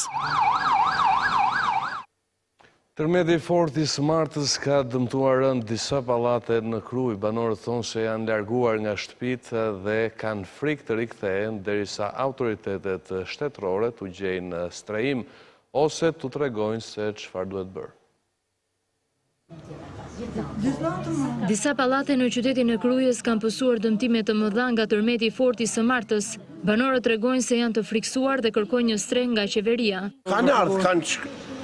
Speaker 1: Tërmeti fort i Smartës ka dëmtuar rënd disa pallate në Krujë. Banorët thonë se janë larguar nga shtëpitë dhe kanë frikë të rikthehen derisa autoritetet shtetërore t'u gjejnë strehim ose t'u tregojnë se çfarë duhet bërë.
Speaker 5: Disa pallate në qytetin e Krujës kanë pësuar dëmtime të mëdha nga tërmeti fort i Smartës. Banorët tregojnë se janë të friksuar dhe kërkojnë një streh nga qeveria.
Speaker 14: Kanë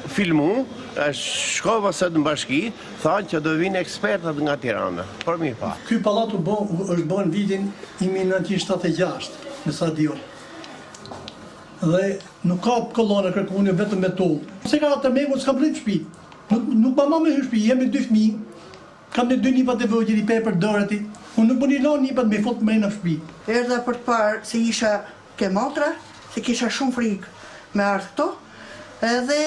Speaker 14: filmu, shkova sot në bashki, thanë që do vinë ekspertat nga Tirana, për mi pa.
Speaker 15: Ky pallat është bërë në vitin 1976 në stadion. Dhe nuk ka kolona kërkune vetëm me tull. Se ka të megu, s'kam rrit shtëpi. Nuk ma me hyrë shtëpi, jemi 2 fëmijë. Kam në 2 nipat e vogël i për dërati. Unë nuk bëni lanë nipat me fot me në shtëpi.
Speaker 16: Erdha për të parë se isha ke motra, se kisha shumë frikë me ardhë këto, edhe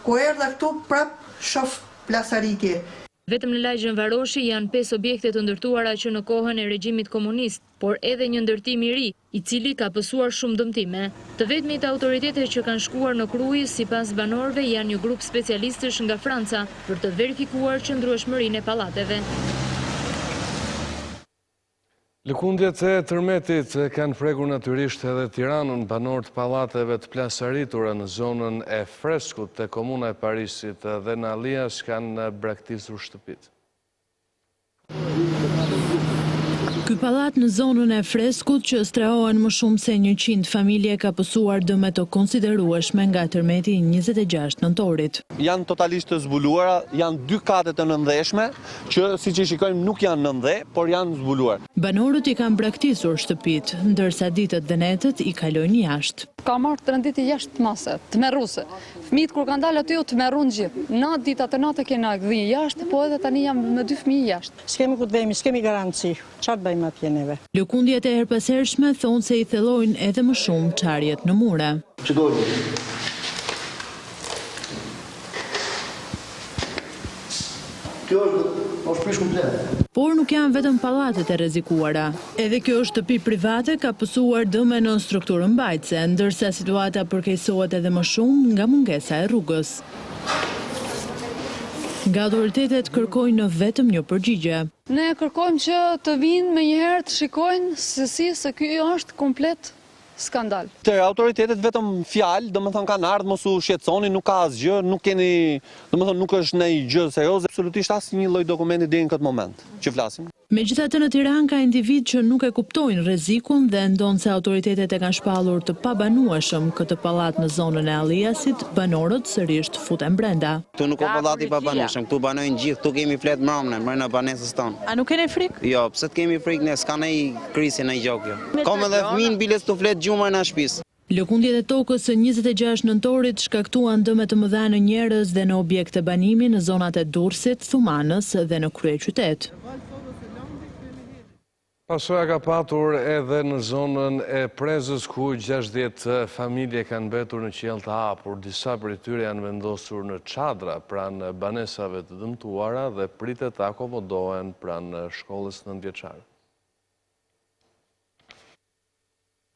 Speaker 16: ku erdha këtu prap shof plasaritje.
Speaker 5: Vetëm në lagjën Varoshi janë 5 objekte të ndërtuara që në kohën e regjimit komunist, por edhe një ndërtim i ri, i cili ka pësuar shumë dëmtime. Të vetmit autoritetet që kanë shkuar në Krujë, sipas banorëve, janë një grup specialistësh nga Franca për të verifikuar qëndrueshmërinë e pallateve.
Speaker 1: Lëkundjet e tërmetit kanë prekur natyrisht edhe Tiranën. Banorët pallateve të plasaritura në zonën e Freskut te komuna e Parisit dhe në Alias kanë braktisur shtëpit.
Speaker 3: Ky pallat në zonën e Freskut që strahohen më shumë se 100 familje ka pësuar dëme të konsiderueshme nga tërmeti 26 nëntorit.
Speaker 17: Janë totalisht të zbuluara, janë 2 kate të nëndheshme, që si që shikojmë nuk janë nëndhe, por janë zbuluar.
Speaker 3: Banorët i kanë braktisur shtëpit, ndërsa ditët dhe netët i kalojnë jashtë.
Speaker 18: Ka marrë 3 ditë jashtë mase, të merruse. Fëmijët kur kanë dalë aty të merrun gjithë. Natë ditë atë natë kena gdhin jashtë, po edhe tani jam me 2 fëmijë jashtë.
Speaker 11: S'kemi ku të vemi, s'kemi garanci. Çfarë bëjmë atje neve?
Speaker 3: Lëkundjet e herpashershme thonë se i thellojnë edhe më shumë çarjet në mure. Por nuk janë vetëm pallatet e rrezikuara. Edhe kjo shtëpi private ka pësuar dëme në strukturën mbajtëse, ndërsa situata përkeqësohet edhe më shumë nga mungesa e rrugës. Nga autoritetet kërkojnë vetëm një përgjigje.
Speaker 18: Ne kërkojmë që të vinë me njëherë të shikojnë se ky është komplet skandal.
Speaker 17: Të autoritetet vetëm fjalë, domethënë kanë ardhur mos u shqetësoni, nuk ka asgjë, nuk keni, domethënë nuk është ndonjë gjë serioze, absolutisht asnjë lloj dokumenti deri në këtë moment që flasim.
Speaker 3: Megjithatë në Tiranë ka individ që nuk e kuptojnë rrezikun dhe ndonë se autoritetet e kanë shpallur të pabanueshëm këtë pallat në zonën e Alliasit, banorët sërish futen brenda.
Speaker 19: Këtu nuk ka pallat i pabanueshëm, këtu banojnë gjithë, këtu kemi flet mbrëmnë banesës tonë.
Speaker 3: A nuk keni frikë?
Speaker 19: Jo, pse të kemi frikë, ne s'ka ndonjë krisë në gjë kjo. Kam edhe fëmijë biles të flet gjumën në shtëpisë.
Speaker 3: Lëkundjet e tokës së 26 nëntorit shkaktuan dëme të mëdha në njerëz dhe në objekte banimi në zonat e Durrësit, Thumanës dhe në kryeqytet.
Speaker 1: Pasoja ka patur edhe në zonën e Prezës, ku 60 familje kanë mbetur në qiell të hapur. Disa prej tyre janë vendosur në çadra pranë banesave të dëmtuara dhe pritet të akomodohen pranë shkollës nëntëvjeçare.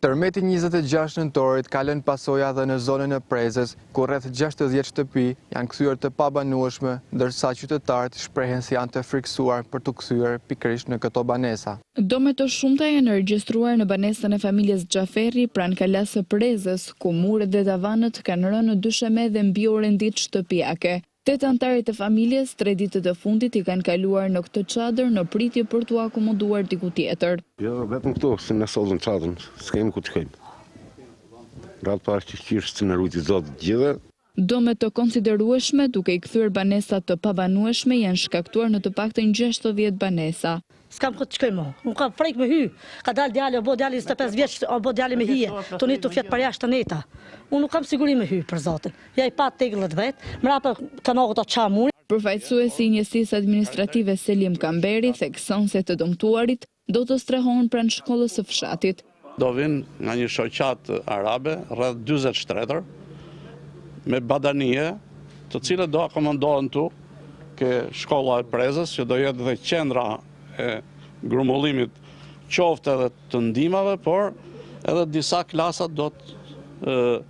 Speaker 20: Tërmeti 26 nëntorit ka lënë pasoja dhe në zonën e Prezës, ku rreth 60 shtëpi janë kthyer të pabanueshme, ndërsa qytetarët shprehen se janë të friksuar për të kthyer pikërisht në këto banesa.
Speaker 21: Dëme të shumta janë regjistruar në banesën e familjes Xhaferi pranë kalas së Prezës, ku muret dhe tavanët kanë rënë në dysheme dhe mbiorën ditë shtëpiake. 8 anëtarët e familjes 3 ditët e fundit i kanë kaluar në këtë çadër në pritje për t'u akomoduar diku tjetër.
Speaker 14: Jo, vetëm këtu, se në sollën çadrën, s'kemi ku të shkojmë. Ratë parë që qishë se në rujti zotë gjithë.
Speaker 21: Dëme të konsiderueshme duke i kthyer banesat të pabanueshme janë shkaktuar në të paktën 60 banesa.
Speaker 22: S'kam këtë të shkojmë, unë kam frejk me hy, ka dalë djali, o bo djali 25 vjeç, o bo djali me hije, të një të fjetë për jashtë të neta. Unë nuk kam siguri me hy për zotin. Ja i pat teglët vetë, mrapa kanogët o qa muri.
Speaker 21: Përfaqësuesi i njësisë administrative Selim Kamberi thekson se të dëmtuarit do të strehohen pranë shkollës së fshatit.
Speaker 2: do vinë nga një shoqat arabe, rreth 40 shtretër, me badanie, të cilët do akomodohen tu, ke shkolla e Prezës, që do jetë dhe qendra e grumbullimit qoftë edhe të ndihmave, por edhe disa klasat do të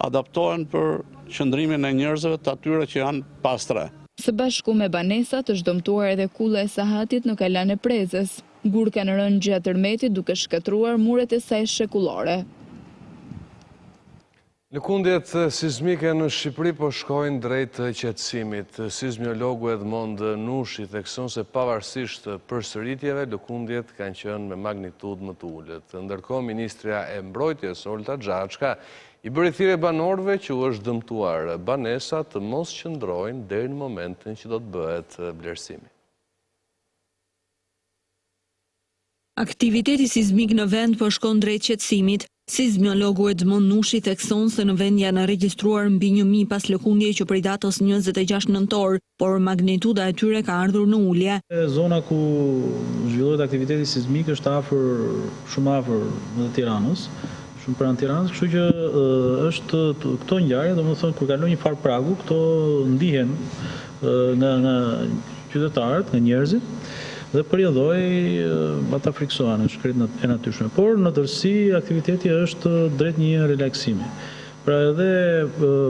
Speaker 2: adaptohen për qëndrimin e njerëzve të atyre që janë pastre.
Speaker 21: Së bashku me banesat është dëmtuar edhe kulla e sahatit në kalan e Prezës. Gur kanë rënë gjatë tërmetit duke shkatruar muret e saj shekullore.
Speaker 1: Lëkundjet sismike në Shqipëri po shkojnë drejt qetësimit. Sismiologu Edmond Nushi thekson se pavarësisht përsëritjeve, lëkundjet kanë qenë me magnitudë më të ulët. Ndërkohë, Ministrja e Mbrojtjes Olta Xhaçka i bëri thirrje banorëve që u është dëmtuar banesa të mos qëndrojnë deri në momentin që do të bëhet vlerësimi.
Speaker 5: Aktiviteti sismik në vend po shkon drejt qetësimit. Sismiologu Edmond Nushi thekson se në vend janë regjistruar mbi 1000 pas lëkundje që prej datës 26 nëntor, por magnituda e tyre ka ardhur në ulje.
Speaker 13: Zona ku zhvillohet aktiviteti sismik është shumë afër në Tiranës, shumë pranë Tiranës, kështu që është këto ngjarje, domethënë kur kalon një far pragu, këto ndihen nga qytetarët, nga njerëzit, dhe përjedhoj ata friksohen, është krejt e natyrshme. Por në tërësi aktiviteti është drejt një relaksimi. Pra edhe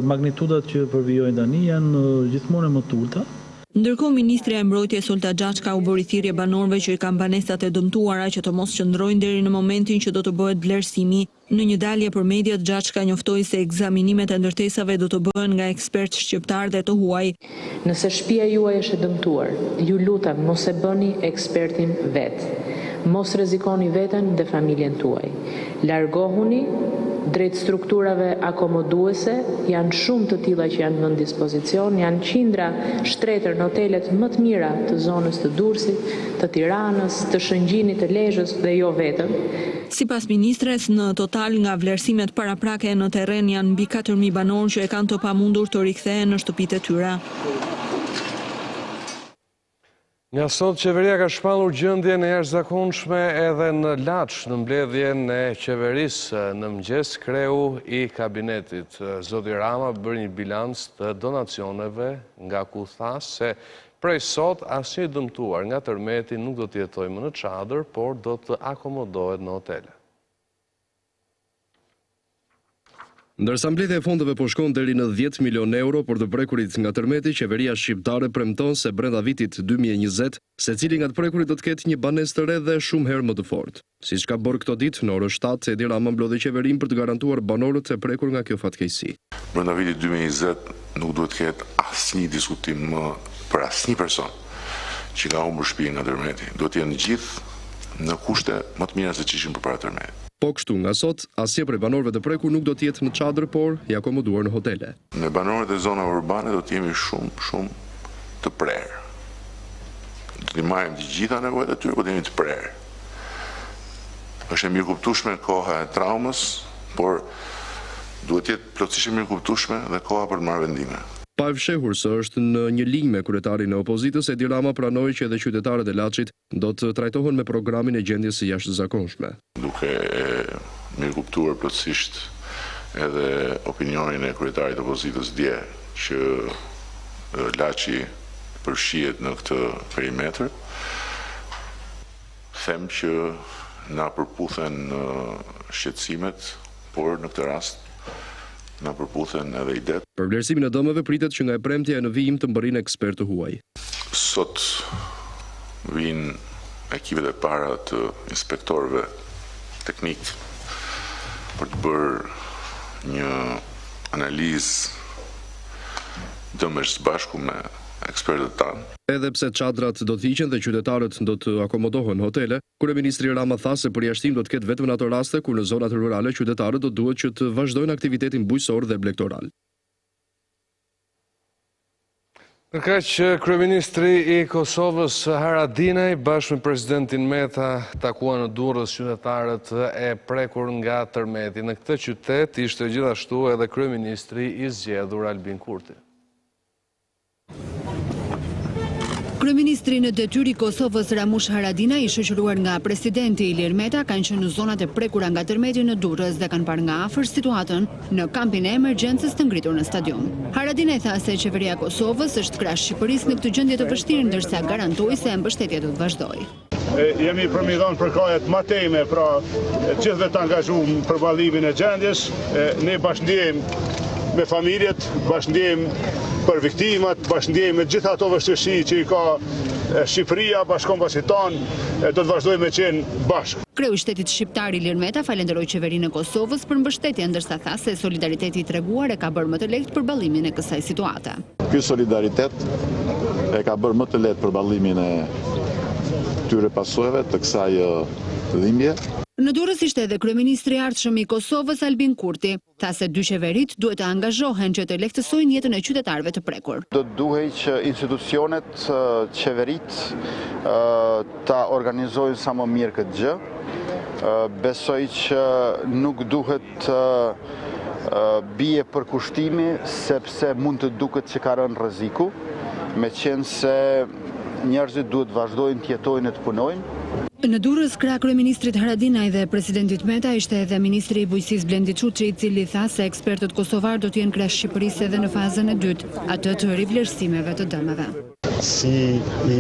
Speaker 13: magnitudat që përvijojnë tani janë gjithmonë më të ulta.
Speaker 5: Ndërkohë, Ministrja e Mbrojtjes Olta Xhaçka u bëri thirrje banorëve që i kanë banesat e dëmtuara që të mos qëndrojnë deri në momentin që do të bëhet vlerësimi. Në një dalje për mediat, Xhaçka njoftoi se ekzaminimet e ndërtesave do të bëhen nga ekspertë shqiptar dhe të huaj.
Speaker 4: Nëse shtëpia juaj është e dëmtuar, ju lutem mos e bëni ekspertin vetë. Mos rrezikoni veten dhe familjen tuaj. Largohuni drejt strukturave akomoduese, janë shumë të tilla që janë në dispozicion, janë qindra shtretër në hotelet më të mira të zonës të Durrësit, të Tiranës, të Shëngjinit, të Lezhës dhe jo vetëm.
Speaker 5: Sipas ministres, në total nga vlerësimet paraprake në terren janë mbi 4000 banorë që e kanë të pamundur të rikthehen në shtëpitë e tyre.
Speaker 1: Nga sot, qeveria ka shpallur gjendjen e jashtëzakonshme edhe në Laç në mbledhjen e qeverisë. Në mëngjes, kreu i kabinetit, Zoti Rama, bëri një bilans të donacioneve, nga ku tha se prej sot asnjë dëmtuar nga tërmeti nuk do të jetojë më në çadër, por do të akomodohet në hotele.
Speaker 23: Ndërsa mbledhja e fondeve po shkon deri në 10 milion euro për të prekurit nga tërmeti, qeveria shqiptare premton se brenda vitit 2020, secili nga të prekurit do të ketë një banesë të re dhe shumë herë më të fortë. Siç ka bërë këto ditë, në orën 7, Edi Rama mblodhi qeverinë për të garantuar banorët e prekur nga kjo fatkeqësi.
Speaker 24: Brenda vitit 2020 nuk duhet të ketë asnjë diskutim më për asnjë person që ka humbur shtëpinë nga tërmeti. Duhet të jenë gjithë në kushte më të mira se që ishin përpara tërmetit.
Speaker 23: Po kështu nga sot, asnjë prej banorëve të prekur nuk do të jetë në çadër, por i akomoduar në hotele.
Speaker 24: Ne banorët e zonave urbane do të jemi shumë të prerë. Do të marrim të gjitha nevojat e tyre, po të jemi të prerë. Është e mirëkuptueshme koha e traumës, por duhet të jetë plotësisht e mirëkuptueshme dhe koha për të marrë vendime.
Speaker 23: Pa e fshehur se është në një linjë me kryetarin e opozitës, Edi Rama pranoi që edhe qytetarët e Laçit do të trajtohen me programin e gjendjes së jashtëzakonshme.
Speaker 24: Duke mirëkuptuar plotësisht edhe opinionin e kryetarit të opozitës dje që Laçi përfshihet në këtë perimetër, them që na përputhen shqetësimet, por në këtë rast na përputhen edhe idet.
Speaker 23: Për vlerësimin e dëmeve pritet që nga e premtja e në vijim të mbërrinë ekspertë huaj.
Speaker 24: Sot vijnë ekipet e para të inspektorëve teknik për të bërë një analizë dëmesh së bashku me ekspertët tanë.
Speaker 23: Edhe pse çadrat do të hiqen dhe qytetarët do të akomodohen në hotele, kryeministri Rama tha se përjashtim do të ketë vetëm në ato raste kur në zonat rurale qytetarët do duhet që të vazhdojnë aktivitetin bujqësor dhe blegtoral.
Speaker 1: Ndërkaq, kryeministri i Kosovës Haradinaj bashkë me presidentin Meta takuan në Durrës qytetarët e prekur nga tërmeti. Në këtë qytet ishte gjithashtu edhe kryeministri i zgjedhur Albin Kurti.
Speaker 7: Kryeministri në detyrë i Kosovës Ramush Haradinaj, i shoqëruar nga presidenti Ilir Meta, kanë qenë në zonat e prekura nga tërmeti në Durrës dhe kanë parë nga afër situatën në kampin e emergjencës të ngritur në stadium. Haradinaj tha se qeveria e Kosovës është krahas Shqipërisë në këtë gjendje të vështirë, ndërsa garantoi se mbështetja do të vazhdojë.
Speaker 8: Jemi përmidhon për kajet ma teme, pra gjithve të angazhuar për ballimin e gjendjes, ne bashkëndijemi me familjet, bashkëndijemi për viktimat, bashkëndijemi me gjitha ato vështirësi që i ka Shqipëria, bashkombësit tanë, do të vazhdojmë me qenë bashkë.
Speaker 7: Kreu i shtetit shqiptar Ilir Meta falenderoi qeverinë e Kosovës për mbështetjen, ndërsa tha se solidariteti i treguar e ka bërë më të lehtë përballimin e kësaj situate.
Speaker 9: Ky solidaritet e ka bërë më të lehtë përballimin e këtyre pasojave të kësaj dhimbje.
Speaker 7: Në Durrës ishte edhe kryeministri i ardhshëm i Kosovës Albin Kurti, tha se dy qeverit duhet të angazhohen që të lehtësojnë jetën e qytetarëve të prekur.
Speaker 10: Do duhej që institucionet, qeverit ta organizojnë sa më mirë këtë gjë. Besoj që nuk duhet të bie përkushtimi, sepse mund të duket që ka rënë rreziku, meqense se njerëzit duhet vazhdojnë të jetojnë e të punojnë.
Speaker 7: Në Durrës, krah kryeministrit Haradinaj dhe presidentit Meta ishte edhe ministri i bujqësisë Blendi Çuçi, i cili tha se ekspertët kosovar do të jenë krahas Shqipërisë edhe në fazën e dytë, atë të rivlerësimeve të dëmeve.
Speaker 25: Si i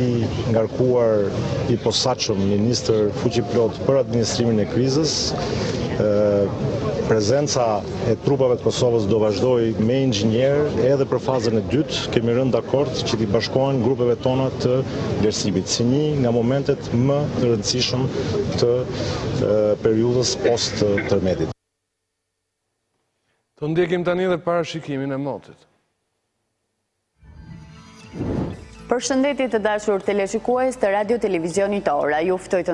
Speaker 25: ngarkuar i posaçëm ministër fuqiplot për administrimin e krizës, prezenca e trupave të Kosovës do vazhdoj me inxhinierë edhe për fazën e dytë. Kemi rënë dakord që t'i bashkohen grupeve tona të vlerësimit si një nga momentet më të rëndësishëm të periudhës post tërmetit.
Speaker 1: Të ndjekim tani dhe parashikimin e motit.
Speaker 26: Përshëndetje të dashur teleshikues të Radio Televizionit Ora. Ju ftoj të